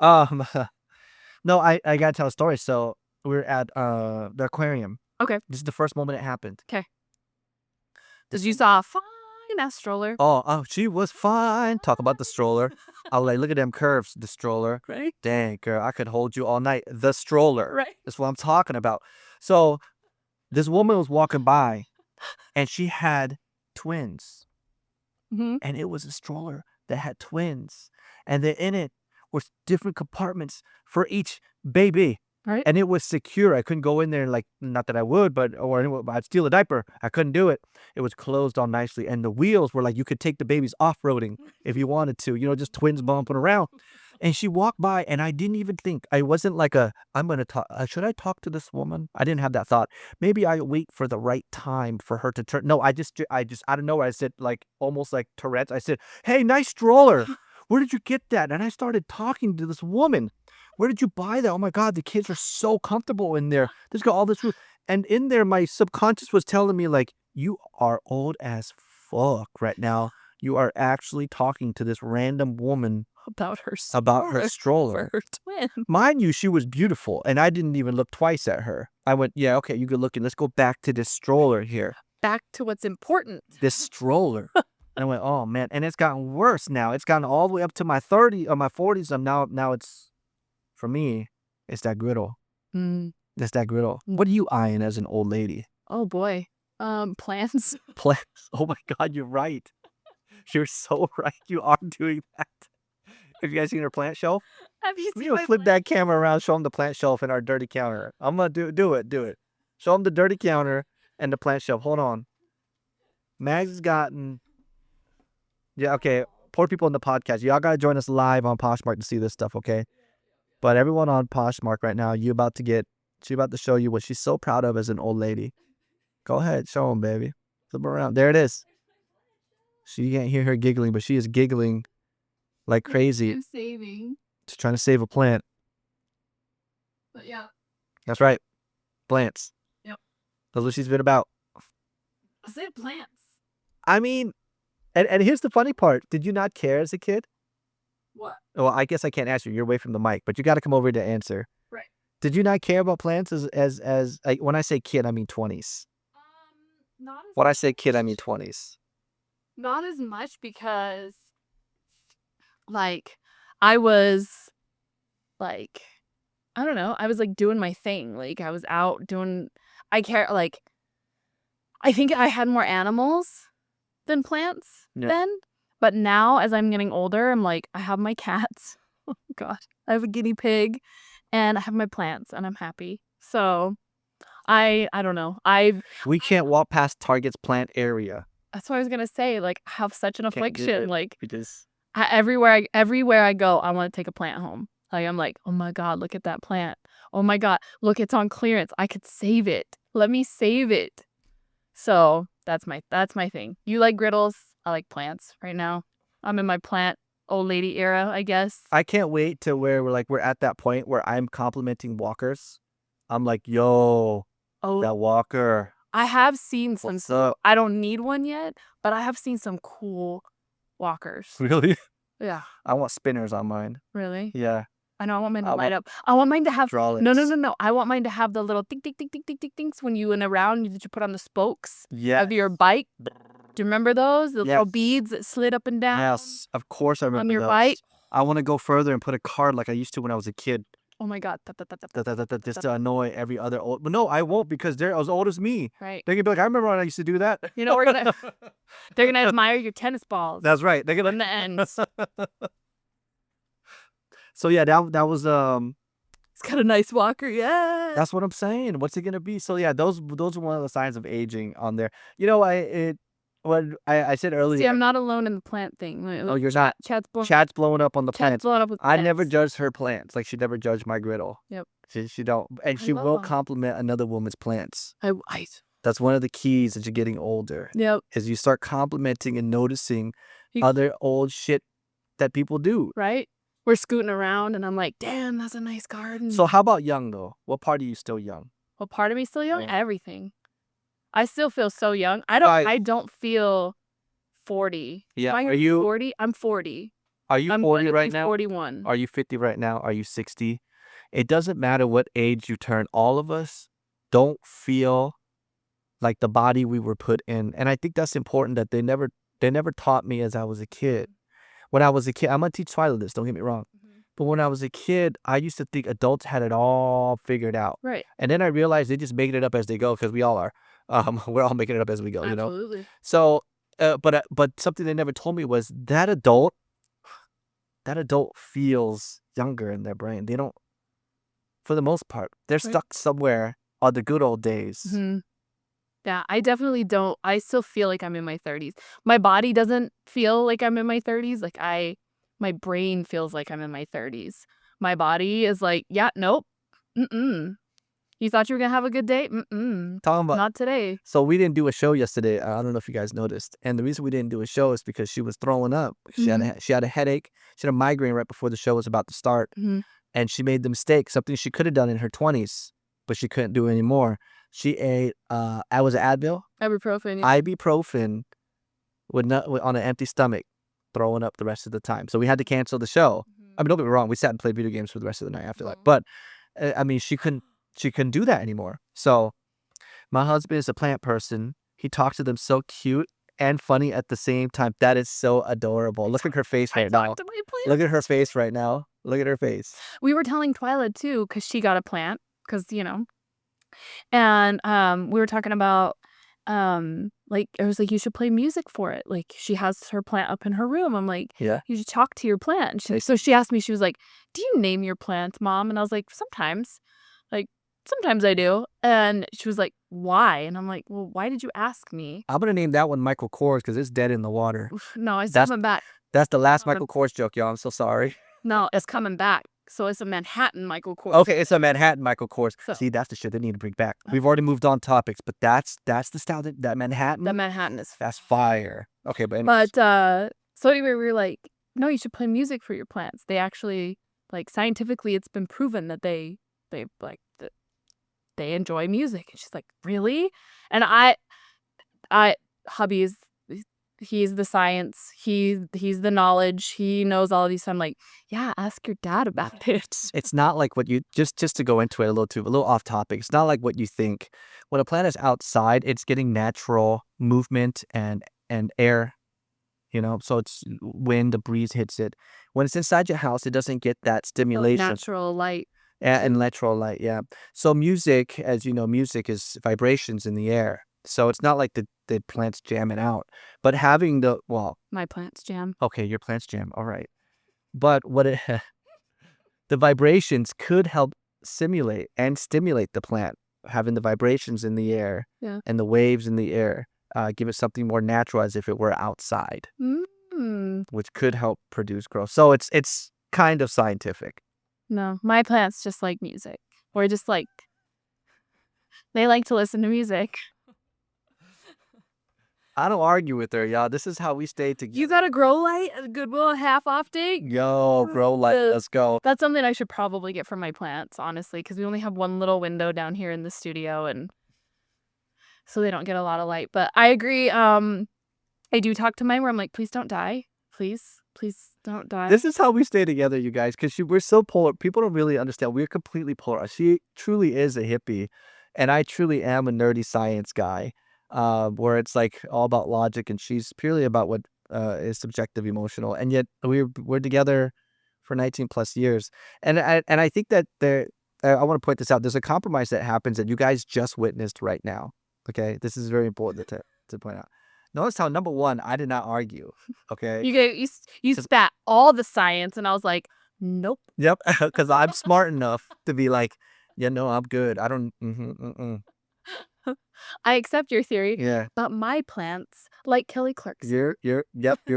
No, I gotta tell a story. So we're at the aquarium. Okay. This is the first moment it happened. Okay. Because you saw a fine ass stroller. Oh, she was fine. Talk about the stroller. I was like, look at them curves, the stroller. Right? Dang, girl, I could hold you all night. The stroller. Right. That's what I'm talking about. So this woman was walking by and she had twins. And it was a stroller that had twins. And then in it was different compartments for each baby. Right. And it was secure. I couldn't go in there, like, not that I would, but I'd steal a diaper. I couldn't do it. It was closed all nicely. And the wheels were like, you could take the babies off-roading if you wanted to, just twins bumping around. And she walked by and I didn't even think. I wasn't like I'm going to talk. Should I talk to this woman? I didn't have that thought. Maybe I wait for the right time for her to turn. No, I just out of nowhere, I said, like, almost like Tourette's. I said, hey, nice stroller. Where did you get that? And I started talking to this woman. Where did you buy that? Oh my God, the kids are so comfortable in there. There's got all this room. And in there, my subconscious was telling me, like, you are old as fuck right now. You are actually talking to this random woman about her stroller. For her twin. Mind you, she was beautiful. And I didn't even look twice at her. I went, yeah, okay, you good looking. Let's go back to this stroller here. Back to what's important. This stroller. And I went, oh man. And it's gotten worse now. It's gotten all the way up to my 30s or my 40s. And now it's, for me, it's that griddle. It's that griddle. What are you eyeing as an old lady? Oh boy. Plants. Plants. Oh my God, you're right. You're so right. You are doing that. Have you guys seen our plant shelf? Have you seen my flip that camera around, show them the plant shelf and our dirty counter. I'm going to do it. Show them the dirty counter and the plant shelf. Hold on. Mags has gotten... Yeah, okay. Poor people in the podcast. Y'all got to join us live on Poshmark to see this stuff, okay? But everyone on Poshmark right now, she's about to show you what she's so proud of as an old lady. Go ahead. Show them, baby. Flip around. There it is. You can't hear her giggling, but she is giggling like crazy. I'm saving. She's trying to save a plant. But yeah. That's right. Plants. Yep. That's what she's been about. I said plants. I mean, and here's the funny part. Did you not care as a kid? What? Well, I guess I can't answer. You're away from the mic, but you got to come over to answer. Right. Did you not care about plants as like, when I say kid, I mean 20s? Not as When I say kid, I mean 20s. Not as much because, like, I was, like, I don't know. I was, like, doing my thing. Like, I was out doing, I think I had more animals than plants then. But now, as I'm getting older, I'm like, I have my cats. Oh, God. I have a guinea pig. And I have my plants. And I'm happy. So, I don't know. We can't walk past Target's plant area. That's what I was going to say. Like, I have such an affliction. Like, Because everywhere I go, I want to take a plant home. Like, I'm like, oh my God, look at that plant. Oh my God, look, it's on clearance. I could save it. Let me save it. So that's my thing. You like griddles? I like plants right now. I'm in my plant old lady era, I guess. I can't wait to where we're at that point where I'm complimenting walkers. I'm like, yo, Oh, that walker. I have seen some. What's up? I don't need one yet, but I have seen some cool walkers. Really? Yeah, I want spinners on mine. really. Yeah. I know. I want mine to I light want up. I want mine to have. hydraulics. No. I want mine to have the little tick tick tick tick tick tick things when you went around that you put on the spokes Yeah. of your bike. Do you remember those? The little Yes. beeds that slid up and down Yes, of course I remember your those. bike. I want to go further and put a card like I used to when I was a kid. Oh my God. Just to annoy every other old. But no, I won't because they're as old as me. Right. They're gonna be like, I remember when I used to do that. You know, they're gonna admire your tennis balls. That's right. They're gonna on the ends. So yeah, that was It's got a nice walker. Yeah. that's what I'm saying. What's it gonna be? So yeah, those are one of the signs of aging on there. You know, I said earlier. See, I'm not alone in the plant thing. Oh, you're not. Chad's blowing up on the plants. blowing up with I never plants. judged her plants. Like she never judged my griddle. Yep. She don't, and I she love won't 'em. compliment another woman's plants. I That's one of the keys as you're getting older. Yep. Is you start complimenting and noticing You- other old shit that people do. Right? We're scooting around and I'm like, damn, that's a nice garden. So how about young though? What part are you still young? What part of me still young? Yeah. Everything. I still feel so young. Right. I don't feel 40. Yeah. Am I Are you 40? I'm 40. Are you I'm 40 gonna right be now? 41. Are you 50 right now? Are you 60? It doesn't matter what age you turn. All of us don't feel like the body we were put in. And I think that's important that they never taught me as I was a kid. When I was a kid, I'm gonna teach Twyla this, don't get me wrong. But when I was a kid, I used to think adults had it all figured out. Right. And then I realized they just making it up as they go because we all are. We're all making it up as we go, you know? Absolutely. So, but something they never told me was that adult feels younger in their brain. They don't, for the most part, they're Right. stuck somewhere on the good old days. Mhm. Yeah, I definitely don't. I still feel like I'm in my 30s. My body doesn't feel like I'm in my 30s. Like my brain feels like I'm in my 30s. My body is like, yeah, nope. Mm-mm. You thought you were gonna have a good day? Mm-mm. Talking about, Not today. so we didn't do a show yesterday. I don't know if you guys noticed. And the reason we didn't do a show is because she was throwing up. She had a headache. She had a migraine right before the show was about to start. Mhm. And she made the mistake, something she could have done in her 20s, but she couldn't do anymore. She ate, I was Advil, Ibuprofen. Yeah. ibuprofen on an empty stomach, throwing up the rest of the time. So we had to cancel the show. I mean, don't get me wrong, we sat and played video games for the rest of the night after that. But I mean, she couldn't do that anymore. So my husband is a plant person. He talks to them so cute and funny at the same time. That is so adorable. Look at her face right now. To my plant. Look at her face right now. Look at her face. We were telling Twyla too, because she got a plant, because and we were talking about like I was like, you should play music for it. Like she has her plant up in her room. I'm like, Yeah. you should talk to your plant. So she asked me, she was like, do you name your plants, Mom? And I was like, sometimes. Like sometimes I do. And she was like, why? And I'm like, well, why did you ask me? I'm gonna name that one Michael Kors because it's dead in the water. No, it's That's- coming back. That's the last Michael Kors joke, y'all. I'm so sorry. No, it's coming back. So it's a Manhattan Michael Kors. Okay, it's a Manhattan Michael Kors. So- See, that's the shit they need to bring back. We've already moved on topics, but that's the style that Manhattan. The Manhattan is That's fire. Okay, but anyways. But so anyway, we were like, no, you should play music for your plants. They actually, like, scientifically, it's been proven that they enjoy music. And she's like, really? And hubby's, he's the science. He's the knowledge. He knows all of these. So I'm like, yeah, ask your dad about it. It's not like what you just to go into it a little off topic. It's not like what you think. When a plant is outside, it's getting natural movement and air, so it's wind, the breeze hits it. When it's inside your house, it doesn't get that stimulation. Natural light. And natural light, yeah. So music, as you know, music is vibrations in the air. So it's not like the plants jamming out, but having My plants jam. okay, your plants jam, all right. But the vibrations could help simulate and stimulate the plant, having the vibrations in the air and the waves in the air, give it something more natural as if it were outside, Mm. which could help produce growth. So it's kind of scientific. No, my plants just like music. Or just like, they like to listen to music. I don't argue with her, y'all. This is how we stay together. You got a grow light at Goodwill, a half off date? Yo, grow light. Let's go. That's something I should probably get for my plants, honestly, because we only have one little window down here in the studio, and so they don't get a lot of light. But I agree. I do talk to mine where I'm like, please don't die. Please don't die. This is how we stay together, you guys, because we're so polar. People don't really understand. We're completely polar. She truly is a hippie, and I truly am a nerdy science guy, where it's like all about logic, and she's purely about what is subjective, emotional. And yet we're together for 19 plus years, and I think that I want to point this out. There's a compromise that happens that you guys just witnessed right now. Okay, this is very important to point out. Notice how number one, I did not argue. Okay. You spat all the science, and I was like, nope. Yep, because I'm smart enough to be like, yeah, no, I'm good. I don't. I accept your theory. Yeah, But my plants, like Kelly Clarkson. your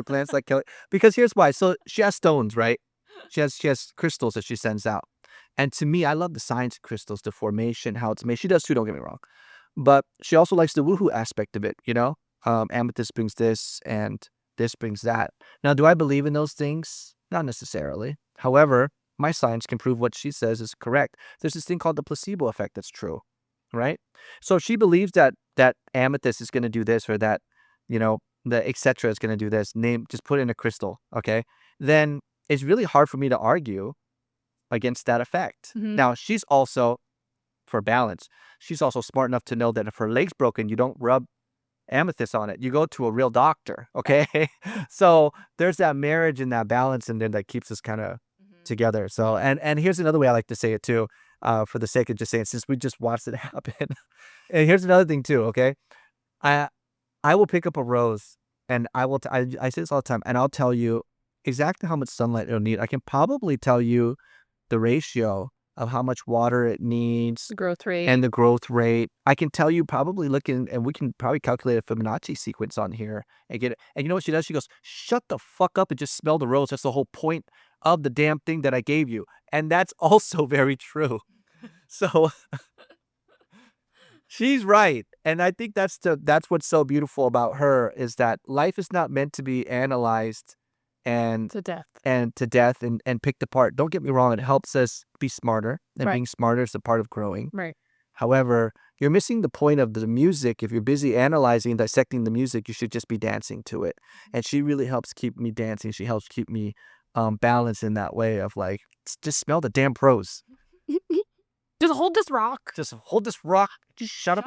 plants like Kelly. Because here's why. So she has stones, right? She has crystals that she sends out, and to me, I love the science of crystals, the formation, how it's made. She does too. Don't get me wrong, but she also likes the woohoo aspect of it. Amethyst brings this, and this brings that. Now, do I believe in those things? Not necessarily. However, my science can prove what she says is correct. There's this thing called the placebo effect that's true, right? So if she believes that amethyst is going to do this, or that, the etc. is going to do this, just put in a crystal, okay? Then it's really hard for me to argue against that effect. Mhm. Now, she's also, for balance, she's also smart enough to know that if her leg's broken, you don't rub amethyst on it. You go to a real doctor, okay? So there's that marriage and that balance, and then that keeps us kind of together. So, and here's another way I like to say it too, for the sake of just saying, since we just watched it happen. And here's another thing too, okay? I will pick up a rose, and I say this all the time, and I'll tell you exactly how much sunlight it'll need. I can probably tell you the ratio of how much water it needs, The growth rate. and the growth rate. I can tell you probably looking, and we can probably calculate a Fibonacci sequence on here and get it. And you know what she does? She goes, shut the fuck up and just smell the rose. That's the whole point of the damn thing that I gave you. And that's also very true. So she's right. And I think that's what's so beautiful about her, is that life is not meant to be analyzed and To death. and picked apart. Don't get me wrong, it helps us be smarter, and Right. being smarter is a part of growing. Right. However, you're missing the point of the music. If you're busy analyzing and dissecting the music, you should just be dancing to it. And she really helps keep me dancing. She helps keep me balanced in that way of like, just smell the damn prose. Just hold this rock. Just hold this rock. Just shut up.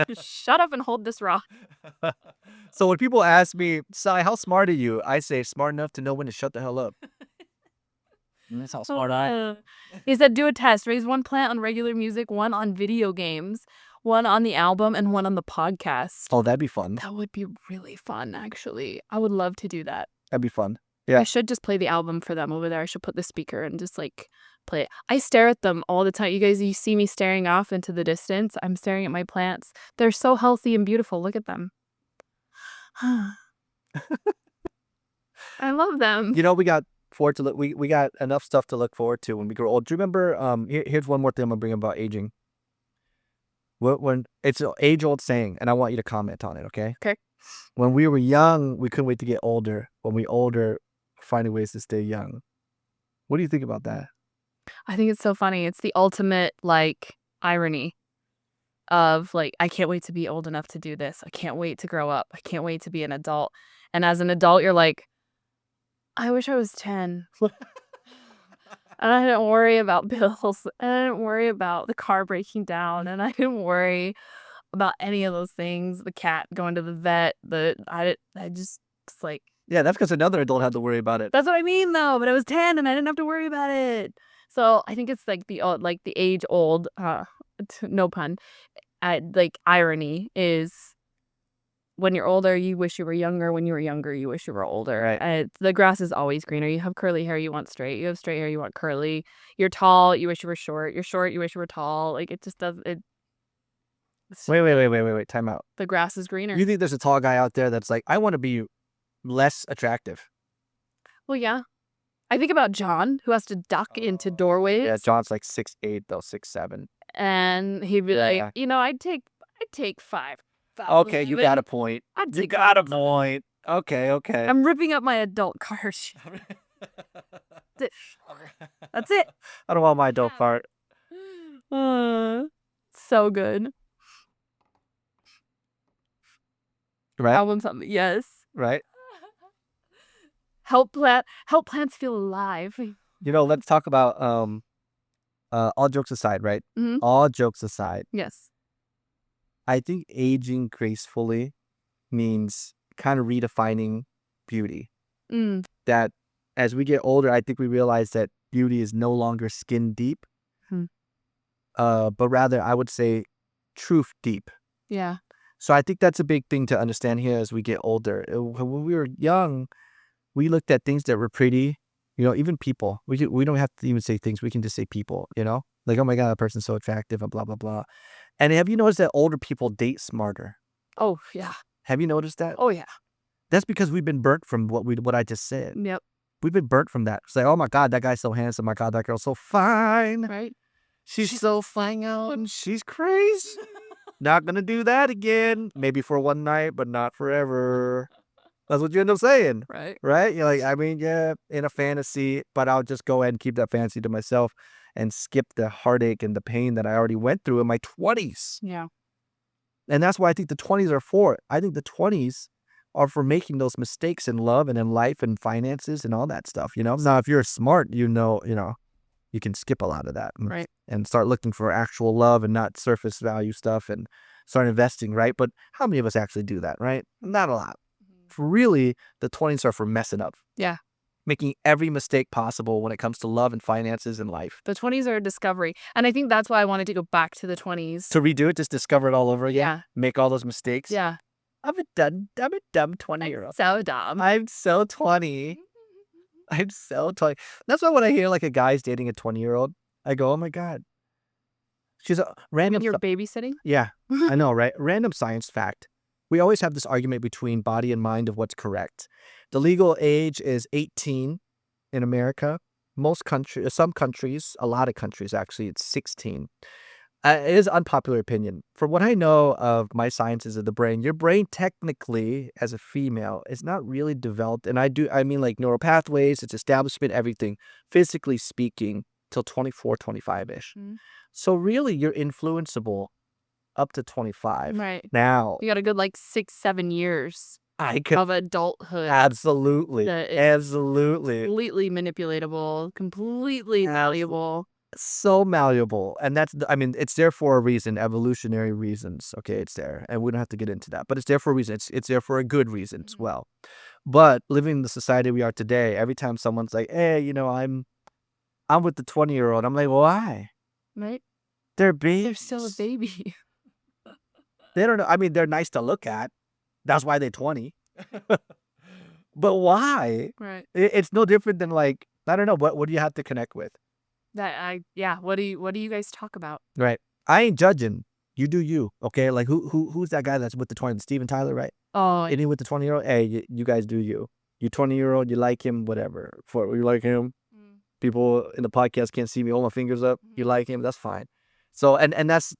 Just shut up and hold this rock. So when people ask me, Sai, how smart are you? I say, smart enough to know when to shut the hell up. And that's how smart I am. He said, do a test. Raise one plant on regular music, one on video games, one on the album, and one on the podcast. Oh, that'd be fun. That would be really fun, actually. I would love to do that. That'd be fun. Yeah. I should just play the album for them over there. I should put the speaker and just like play it. I stare at them all the time. You see me staring off into the distance. I'm staring at my plants. They're so healthy and beautiful. Look at them. I love them. We got we got enough stuff to look forward to when we grow old. Do you remember? Here's one more thing I'm gonna bring up about aging. When it's an age-old saying, and I want you to comment on it. Okay. Okay. When we were young, we couldn't wait to get older. When we older, finding ways to stay young. What do you think about that? I think it's so funny. It's the ultimate like irony of like, I can't wait to be old enough to do this. I can't wait to grow up. I can't wait to be an adult. And as an adult, you're like, I wish I was 10. And I didn't worry about bills. And I didn't worry about the car breaking down. And I didn't worry about any of those things. The cat going to the vet. I just, it's like. Yeah, that's because another adult had to worry about it. That's what I mean, though. But I was 10 and I didn't have to worry about it. So I think it's like the age old, no pun, like irony is when you're older, you wish you were younger. When you were younger, you wish you were older. Right. The grass is always greener. You have curly hair, you want straight. You have straight hair, you want curly. You're tall, you wish you were short. You're short, you wish you were tall. Like it just does it. Wait. Time out. The grass is greener. You think there's a tall guy out there that's like, I want to be less attractive? Well, yeah. I think about John, who has to duck into doorways. Yeah, John's like 6'8", though, 6'7". And he'd be like, Yeah. you know, I'd take 5. Okay, you got a point. I'd You take got a 5. point. Okay. I'm ripping up my adult card. That's it. I don't want my adult part. So good. Right? Album something. Yes. Right? Help plants feel alive. You know, let's talk about all jokes aside, right? Mhm. All jokes aside, Yes. I think aging gracefully means kind of redefining beauty. Mm. That as we get older, I think we realize that beauty is no longer skin deep, Hmm. but rather I would say truth deep. Yeah. So I think that's a big thing to understand here as we get older. When we were young, we looked at things that were pretty, even people. We don't have to even say things. We can just say people, like, oh my God, that person's so attractive and blah, blah, blah. And have you noticed that older people date smarter? Oh, yeah. Have you noticed that? Oh, yeah. That's because we've been burnt from what I just said. Yep. We've been burnt from that. It's like, oh my God, that guy's so handsome. My God, that girl's so fine. Right. She's so fine out. She's crazy. Not gonna do that again. Maybe for one night, but not forever. That's what you end up saying. Right. Right? You're like, I mean, yeah, in a fantasy, but I'll just go ahead and keep that fantasy to myself and skip the heartache and the pain that I already went through in my 20s. Yeah. And that's why I think the 20s are for it. I think the 20s are for making those mistakes in love and in life and finances and all that stuff, Now, if you're smart, you can skip a lot of that. Right. And start looking for actual love and not surface value stuff and start investing, right? But how many of us actually do that, right? Not a lot. Really, the 20s are for messing up. Yeah. Making every mistake possible when it comes to love and finances and life. The 20s are a discovery. And I think that's why I wanted to go back to the 20s. To redo it, just discover it all over again? Yeah. Make all those mistakes? Yeah. I'm a dumb 20-year-old. So dumb. I'm so 20. I'm so 20. That's why when I hear like a guy's dating a 20-year-old, I go, oh my God. She's a random. You're babysitting? Yeah, I know, right? Random science fact. We always have this argument between body and mind of what's correct. The legal age is 18 in America. Some countries, a lot of countries actually, it's 16. It is unpopular opinion. From what I know of my sciences of the brain, your brain technically, as a female, is not really developed. And I mean like neural pathways, its establishment, everything, physically speaking, till 24, 25-ish. Mm. So really, you're influenceable up to 25. Right. Now, You got a good 6-7 years I could of adulthood. absolutely, that is absolutely, completely manipulatable, completely malleable. so malleable. And it's there for a reason, evolutionary reasons. Okay, it's there. And we don't have to get into that, but it's there for a reason. It's there for a good reason as well. But living in the society we are today, every time someone's like, hey, I'm with the 20-year-old, I'm like, why? Right? They're babies. They're still a baby. They don't know. I mean, they're nice to look at. That's why they're 20. But why? Right. It's no different than I don't know. What do you have to connect with? What do you guys talk about? Right. I ain't judging. You do you. Okay. Like who's that guy that's with the 20? Steven Tyler, right? Oh, Isn't he with the 20-year-old? Hey, you guys do you. You 20-year-old, you like him, whatever. You like him. People in the podcast can't see me hold my fingers up. You like him, that's fine. So that's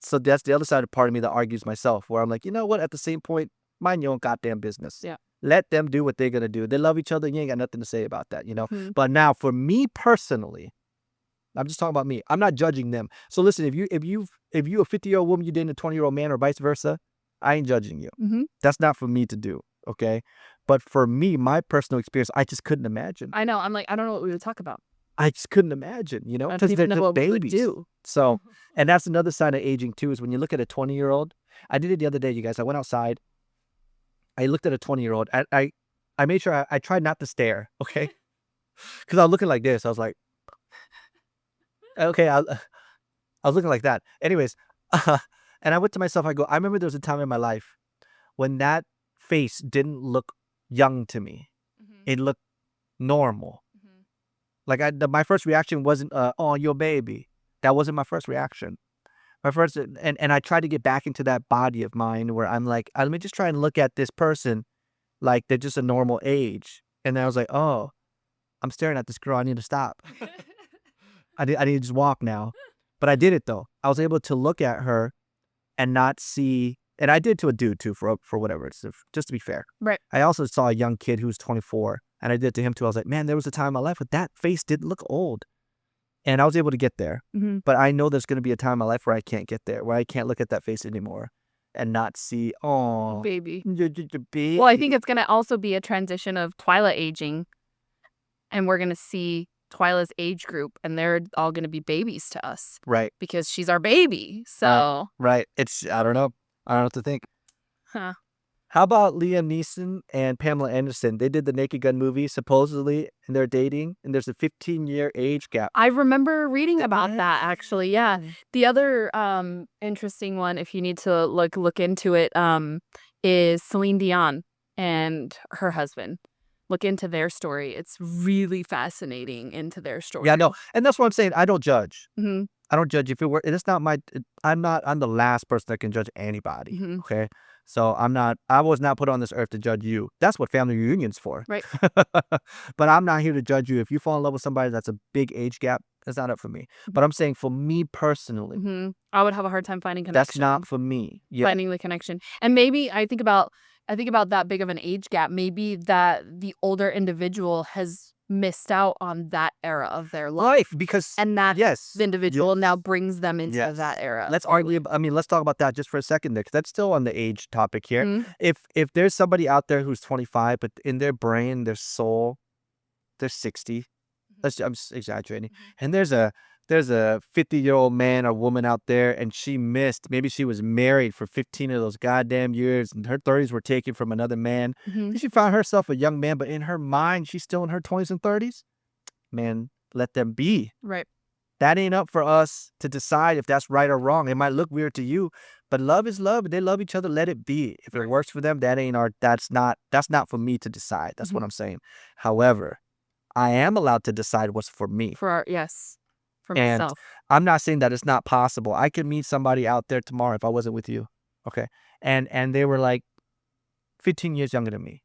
the other side of part of me that argues myself, where I'm like, you know what? At the same point, mind your own goddamn business. Yeah. Let them do what they're gonna do. They love each other. You ain't got nothing to say about that, Mhm. But now, for me personally, I'm just talking about me. I'm not judging them. So listen, if you a 50-year-old woman, you dating a 20-year-old man, or vice versa, I ain't judging you. Mhm. That's not for me to do. Okay. But for me, my personal experience, I just couldn't imagine. I know. I'm like, I don't know what we would talk about. I just couldn't imagine, I don't because even they're know just what we would babies. do. So, and that's another sign of aging too, is when you look at a 20-year-old. I did it the other day, you guys. I went outside. I looked at a 20-year-old. I made sure I tried not to stare, okay? Because I was looking like this. I was like, okay, I was looking like that. Anyways, and I went to myself, I remember there was a time in my life when that face didn't look young to me. It looked normal. Like my first reaction wasn't, oh, your baby. That wasn't my first reaction. My first, and I tried to get back into that body of mine where I'm like, let me just try and look at this person like they're just a normal age. And I was like, oh, I'm staring at this girl. I need to stop. I need to just walk now. But I did it though. I was able to look at her and not see, and I did to a dude too for whatever. It's just to be fair. Right. I also saw a young kid who was 24, and I did to him too. I was like, man, there was a time in my life where that face didn't look old, and I was able to get there. Mm-hmm. But I know there's going to be a time in my life where I can't get there, where I can't look at that face anymore and not see, oh, Baby. baby. Well, I think it's gonna also be a transition of Twyla aging, and we're gonna see Twyla's age group, and they're all gonna be babies to us Right, because she's our baby. So, right. It's, I don't know. I don't know what to think. huh. How about Liam Neeson and Pamela Anderson? They did the Naked Gun movie, supposedly, and they're dating, and there's a 15-year age gap. I remember reading about that actually. Yeah. The other interesting one, if you need to look into it, is Celine Dion and her husband. Look into their story. It's really fascinating into their story. Yeah, no, and that's what I'm saying. I don't judge. Mm-hmm. I don't judge if it were. It's not my. I'm the last person that can judge anybody. Mm-hmm. Okay, so I'm not. I was not put on this earth to judge you. That's what family reunion's for. Right. But I'm not here to judge you. If you fall in love with somebody that's a big age gap, that's not up for me. But I'm saying for me personally, Mm-hmm. I would have a hard time finding connection. that's not for me. Yeah, Finding the connection. And maybe I think about that big of an age gap. Maybe that the older individual has missed out on that era of their life. because And that yes, the individual now brings them into Yes. that era. let's argue. I mean, let's talk about that just for a second there, because that's still on the age topic here. Mhm. If there's somebody out there who's 25, but in their brain, their soul, they're 60. I'm just exaggerating. And there's a 50-year-old man or woman out there, and she missed. Maybe she was married for 15 of those goddamn years, and her 30s were taken from another man. Mhm. And she found herself a young man, but in her mind, she's still in her 20s and 30s. Man, let them be. Right. That ain't up for us to decide if that's right or wrong. It might look weird to you, but love is love. They love each other. Let it be. If it works for them, that's not for me to decide. That's what I'm saying. However, I am allowed to decide what's for me. For And myself. I'm not saying that it's not possible. I could meet somebody out there tomorrow if I wasn't with you. Okay. And they were like 15 years younger than me.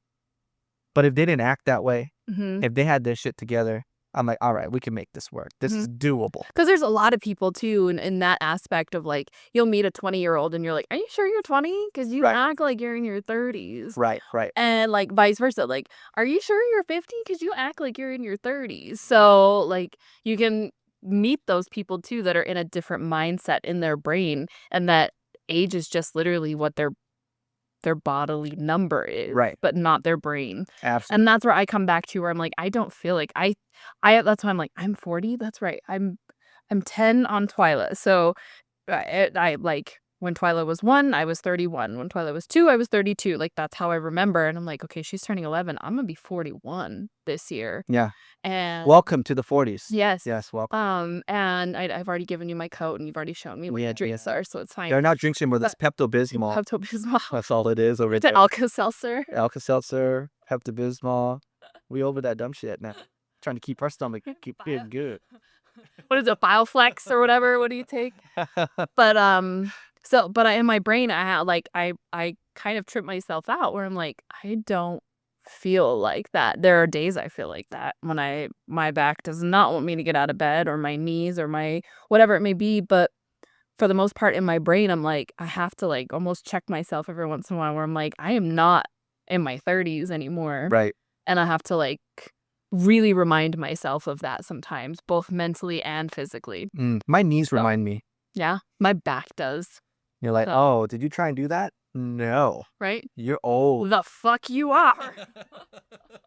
But if they didn't act that way, Mm-hmm. if they had their shit together, I'm like, all right, we can make this work. This is doable. Because there's a lot of people too in that aspect of like you'll meet a 20-year-old and you're like, are you sure you're 20? Because you Right. act like you're in your 30s. Right. And like vice versa, like, are you sure you're 50? Because you act like you're in your 30s. So like you can meet those people too that are in a different mindset in their brain, and that age is just literally what their bodily number is, Right. but not their brain. Absolutely. And that's where I come back to where I'm like, I don't feel like I that's why I'm like, I'm 40. That's right. I'm 10 on Twyla. So I like when Twyla was 1, I was 31. When Twyla was 2, I was 32. Like that's how I remember. And I'm like, okay, she's turning 11. I'm gonna be 41 this year. Yeah. And Welcome to the 40s. yes. Yes, welcome. And I've already given you my coat, and you've already shown me what your drinks are, so it's fine. They're not drinks anymore. That's Pepto-Bismol. Pepto-Bismol. That's all it is over It's an there. Alka-Seltzer. Alka-Seltzer, Pepto-Bismol. We over that dumb shit now. Trying to keep our stomach feeling good. What is it, Bioflex or whatever? What do you take? But in my brain, I kind of trip myself out where I'm like, I don't feel like that. There are days I feel like that when my back does not want me to get out of bed, or my knees, or my whatever it may be. But for the most part in my brain, I'm like, I have to like almost check myself every once in a while where I'm like, I am not in my 30s anymore. Right. And I have to like really remind myself of that sometimes, both mentally and physically. My knees remind me. Yeah, my back does. You're like, So- oh, did you try and do that? No. Right? You're old. The fuck you are.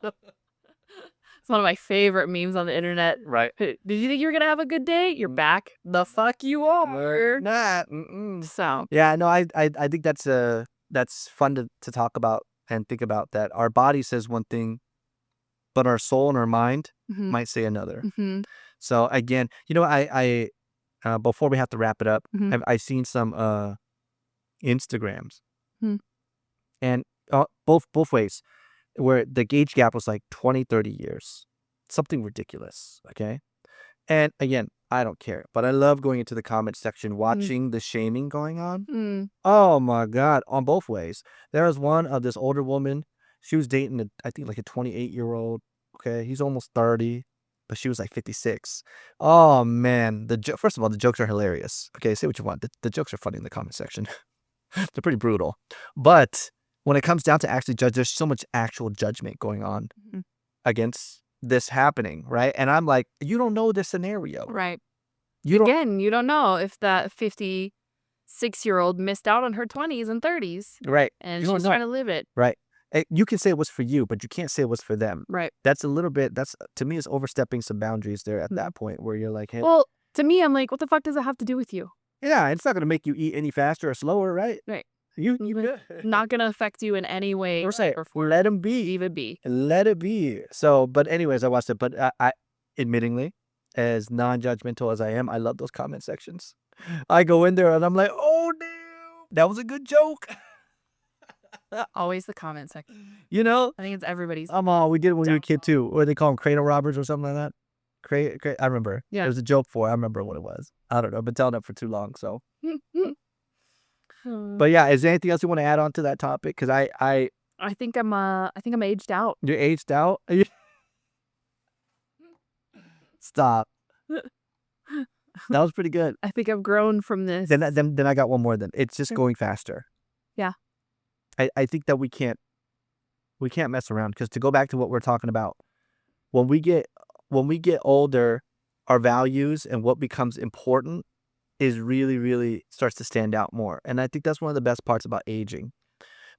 It's one of my favorite memes on the internet. Right. Did you think you were gonna have a good day? You're back. The fuck you are. Nah. So Yeah, no, I think that's fun to talk about and think about, that our body says one thing, but our soul and our mind mhm, might say another. mhm, So again, I before we have to wrap it up, mhm. I seen some Instagrams, Hmm. and both ways, where the age gap was like 20, 30 years, something ridiculous. Okay, and again, I don't care, but I love going into the comment section, watching the shaming going on. Mm. Oh my God, on both ways. There was one of this older woman. She was dating I think like a 28-year-old. okay, he's almost 30, but she was like 56. Oh man, first of all, the jokes are hilarious. Okay, say what you want. The jokes are funny in the comment section. They're pretty brutal. But when it comes down to actually judge, there's so much actual judgment going on against this happening, right? And I'm like, you don't know the scenario. Right. You don't Again, you don't know if that 56-year-old missed out on her 20s and 30s. right. And You don't she's know. trying to live it. Right. You can say it was for you, but you can't say it was for them. Right. That's a little bit, that's to me, is overstepping some boundaries there at that point where you're like, hey, Well, to me, I'm like, what the fuck does it have to do with you? yeah, it's not going to make you eat any faster or slower, right? Right. You Like, not gonna affect you in any way. right. Let them be. Leave it be. Let it be. So, but anyways, I watched it. But I admittingly, as non-judgmental as I am, I love those comment sections. I go in there and I'm like, oh damn, that was a good joke. Always the comment section. You know, I think it's everybody's. we did it when we were a kid too. What do they call them, cradle robbers or something like that? I remember. Yeah. There was a joke for it. I remember what it was. I don't know. I've been telling it for too long. So, but yeah, is there anything else you want to add on to that topic? Because I think I'm aged out. you're aged out. Stop. That was pretty good. I think I've grown from this. Then I got one more. Then it's just going faster. Yeah. I think that we can't mess around, because to go back to what we're talking about, when we get older, our values and what becomes important is really, really starts to stand out more. And I think that's one of the best parts about aging.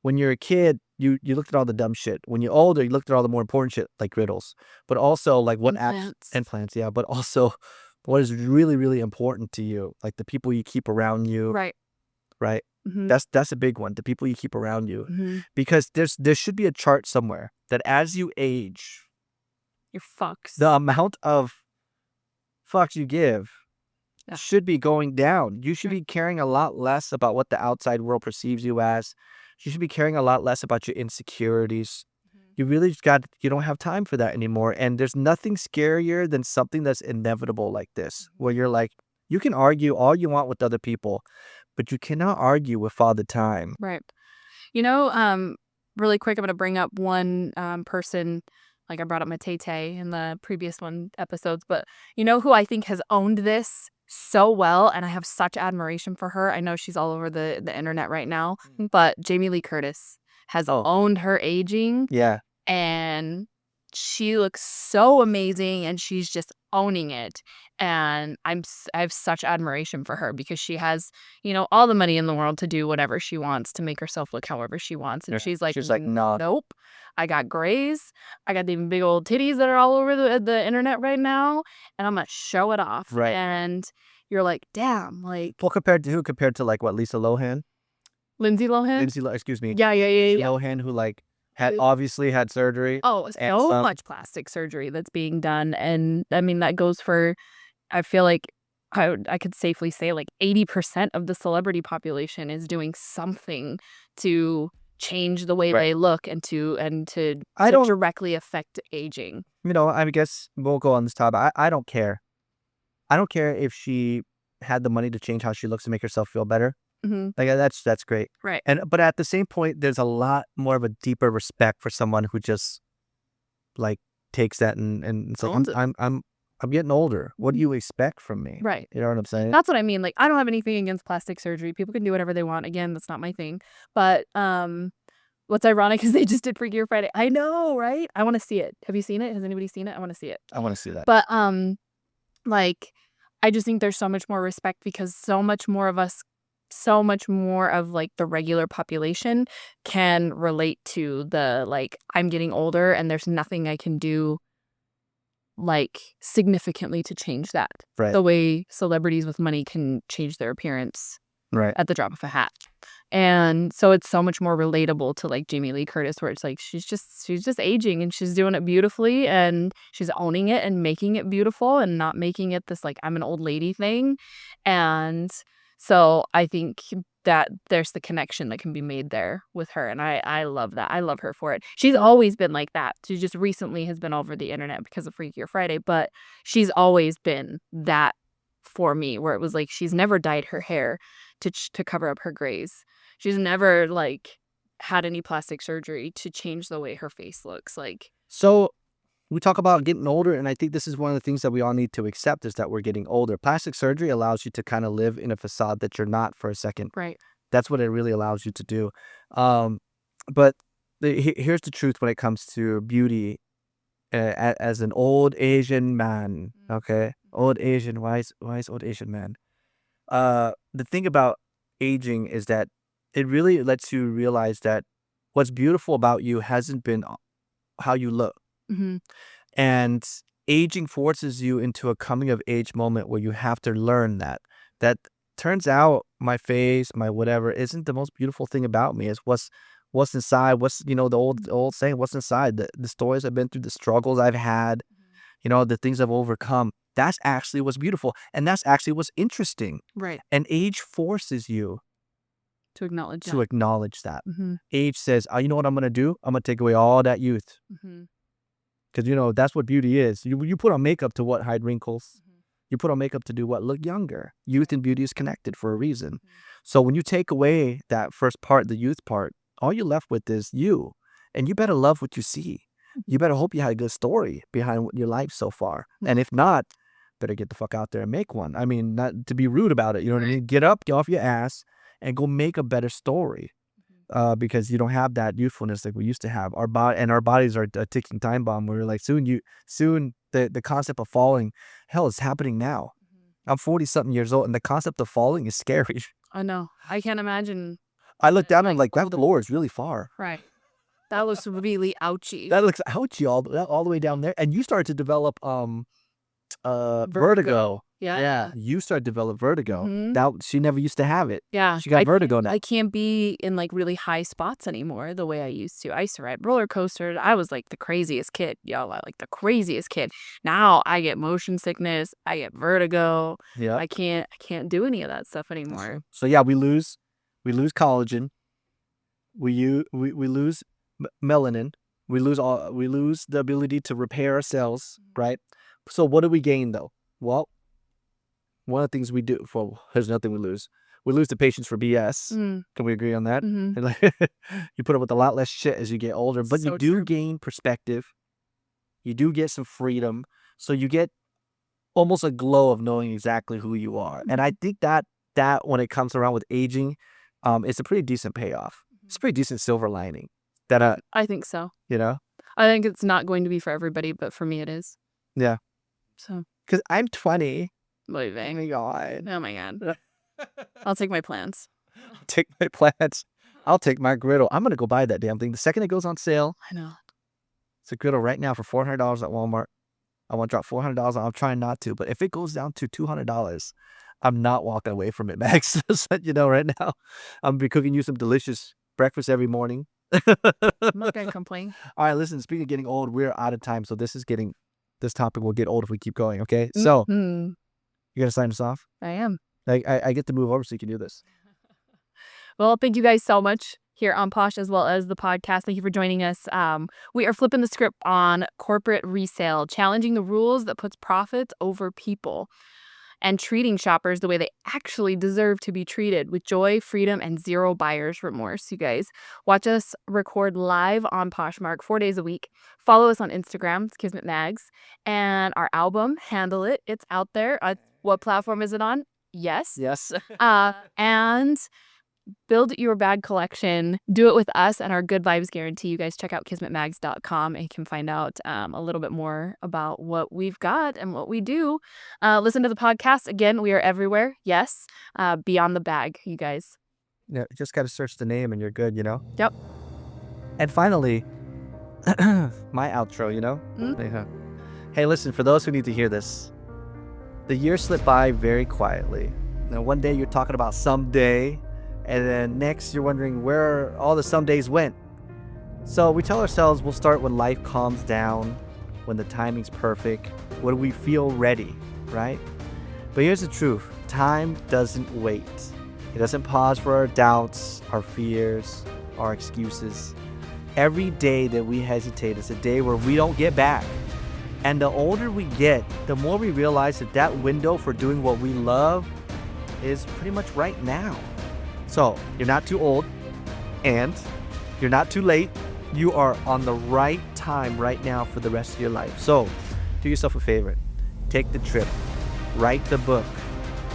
When you're a kid, you looked at all the dumb shit. When you're older, you looked at all the more important shit, like riddles, but also like what implants, yeah, but also what is really, really important to you, like the people you keep around you, Right. right? Mhm. That's a big one. The people you keep around you, Mhm. because there should be a chart somewhere that as you age, Your fucks. the amount of fucks you give Yeah. should be going down. You should be caring a lot less about what the outside world perceives you as. You should be caring a lot less about your insecurities. You really you don't have time for that anymore. And there's nothing scarier than something that's inevitable like this, where you're like, you can argue all you want with other people, but you cannot argue with Father Time. Right. Really quick, I'm going to bring up one person. Like I brought up Matete in the previous episodes, but you know who I think has owned this so well, and I have such admiration for her. I know she's all over the internet right now, but Jamie Lee Curtis has owned her aging. Yeah. And she looks so amazing, and she's just owning it. And I have such admiration for her, because she has, all the money in the world to do whatever she wants, to make herself look however she wants. And she's like, no. nope. I got grays. I got these big old titties that are all over the internet right now, and I'm gonna show it off. Right. And you're like, damn, like. Well, compared to who? Compared to like what, Lisa Lohan? Lindsay Lohan? Excuse me. Yeah. Lohan, who like obviously had surgery. Oh, so much plastic surgery that's being done. And I mean, that goes for, I feel like I could safely say like 80% of the celebrity population is doing something to change the way they look and to directly affect aging. I guess we'll go on this topic. I don't care. I don't care if she had the money to change how she looks to make herself feel better. Mm-hmm. Like that's great. Right. But at the same point, there's a lot more of a deeper respect for someone who just like takes that and it's like, I'm getting older. What do you expect from me? Right. You know what I'm saying? That's what I mean. Like, I don't have anything against plastic surgery. People can do whatever they want. Again, that's not my thing. But what's ironic is they just did Freaky Friday. I know, right? I want to see it. Have you seen it? Has anybody seen it? I want to see it. I want to see that. But like, I just think there's so much more respect, because so much more of like the regular population can relate to the, like, I'm getting older and there's nothing I can do like significantly to change that. Right. The way celebrities with money can change their appearance at the drop of a hat. And so it's so much more relatable to like Jamie Lee Curtis, where it's like she's just aging and she's doing it beautifully, and she's owning it and making it beautiful and not making it this like I'm an old lady thing. And so I think that there's the connection that can be made there with her. And I love that. I love her for it. She's always been like that. She just recently has been all over the internet because of Freakier Friday, but she's always been that for me, where it was like she's never dyed her hair to cover up her grays. She's never like had any plastic surgery to change the way her face looks like. So we talk about getting older, and I think this is one of the things that we all need to accept is that we're getting older. Plastic surgery allows you to kind of live in a facade that you're not for a second. Right. That's what it really allows you to do. But here's the truth when it comes to beauty as an old Asian man. Okay, old Asian. Why is old Asian man? The thing about aging is that it really lets you realize that what's beautiful about you hasn't been how you look. Mm-hmm. And aging forces you into a coming of age moment where you have to learn that turns out my face, my whatever isn't the most beautiful thing about me. It's what's inside, what's the old saying, what's inside, the stories I've been through, the struggles I've had, the things I've overcome. That's actually what's beautiful. And that's actually what's interesting. Right. And age forces you To acknowledge to acknowledge that. Mm-hmm. Age says, oh, you know what I'm going to do? I'm going to take away all that youth. Mm-hmm. Because, that's what beauty is. You put on makeup to what? Hide wrinkles. You put on makeup to do what? Look younger. Youth and beauty is connected for a reason. So when you take away that first part, the youth part, all you're left with is you. And you better love what you see. You better hope you had a good story behind your life so far. And if not, better get the fuck out there and make one. I mean, not to be rude about it. You know what I mean? Get up, get off your ass, and go make a better story. Because you don't have that youthfulness like we used to have. Our bodies are a ticking time bomb. Where like soon the concept of falling, hell, it's happening now. I'm 40-something years old, and the concept of falling is scary. I know. I can't imagine. I look down and I'm like, all that the- floor is really far. Right. That looks really ouchy. That looks ouchy all the way down there. And you start to develop vertigo. Yeah. You start to develop vertigo. Mhm. That she never used to have it. Yeah. She got I vertigo can't- now. I can't be in like really high spots anymore the way I used to. I used to ride roller coasters. I was like the craziest kid. Like the craziest kid. Now I get motion sickness. I get vertigo. Yeah. I can't do any of that stuff anymore. So yeah, we lose collagen. We lose melanin. We lose the ability to repair our cells, right? So what do we gain though? Well, one of the things we do, there's nothing we lose. We lose the patience for BS. Can we agree on that? Mhm. And, like, you put up with a lot less shit as you get older, but So you do true. gain perspective. You do get some freedom. So you get almost a glow of knowing exactly who you are. And I think that when it comes around with aging, it's a pretty decent payoff. It's a pretty decent silver lining. That I think so. I think it's not going to be for everybody, but for me it is. Yeah. So. Because I'm 20. Oh Leaving. my god. Oh my god. I'll take my plans. Take my plants. I'll take my griddle. I'm gonna go buy that damn thing the second it goes on sale. I know. It's a griddle right now for $400 at Walmart. I want to drop $400. I'm trying not to, but if it goes down to $200, I'm not walking away from it, Max. Just let you know right now. I'm gonna be cooking you some delicious breakfast every morning. I'm not gonna complain. All right, listen. Speaking of getting old, we're out of time, so this topic will get old if we keep going. Okay, so you gonna sign us off? I am. I get to move over so you can do this. Well, thank you guys so much here on Posh as well as the podcast. Thank you for joining us. We are flipping the script on corporate resale, challenging the rules that puts profits over people, and treating shoppers the way they actually deserve to be treated, with joy, freedom, and zero buyer's remorse. You guys watch us record live on Poshmark 4 days a week. Follow us on Instagram, it's Kismet Mags, and our album, Handle It. It's out there. What platform is it on? Yes. And build your bag collection. Do it with us and our good vibes guarantee. You guys check out kismetmags.com and you can find out a little bit more about what we've got and what we do. Listen to the podcast. Again, we are everywhere. Yes. Beyond the bag, you guys. Yeah, just got to search the name and you're good, Yep. And finally, my outro, Yeah. Hey, listen, for those who need to hear this, the year slipped by very quietly. Now, one day you're talking about someday, and then next you're wondering where all the somedays went. So we tell ourselves we'll start when life calms down, when the timing's perfect, when we feel ready, right? But here's the truth. Time doesn't wait. It doesn't pause for our doubts, our fears, our excuses. Every day that we hesitate is a day where we don't get back. And the older we get, the more we realize that window for doing what we love is pretty much right now. So you're not too old and you're not too late. You are on the right time right now for the rest of your life. So do yourself a favor. Take the trip. Write the book.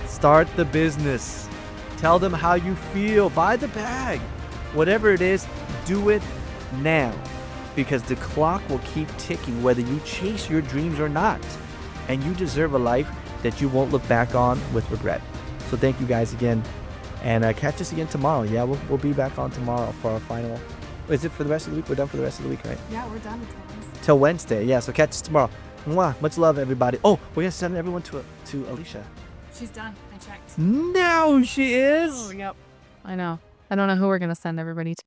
Start the business. Tell them how you feel. Buy the bag. Whatever it is, do it now. Because the clock will keep ticking whether you chase your dreams or not. And you deserve a life that you won't look back on with regret. So thank you guys again. And catch us again tomorrow. Yeah, we'll be back on tomorrow for our final. Is it for the rest of the week? We're done for the rest of the week, right? Yeah, we're done until Wednesday. Till Wednesday. Yeah, so catch us tomorrow. Mwah. Much love, everybody. Oh, we're going to send everyone to Alicia. She's done. I checked. No, she is. Oh, yep. I know. I don't know who we're going to send everybody to.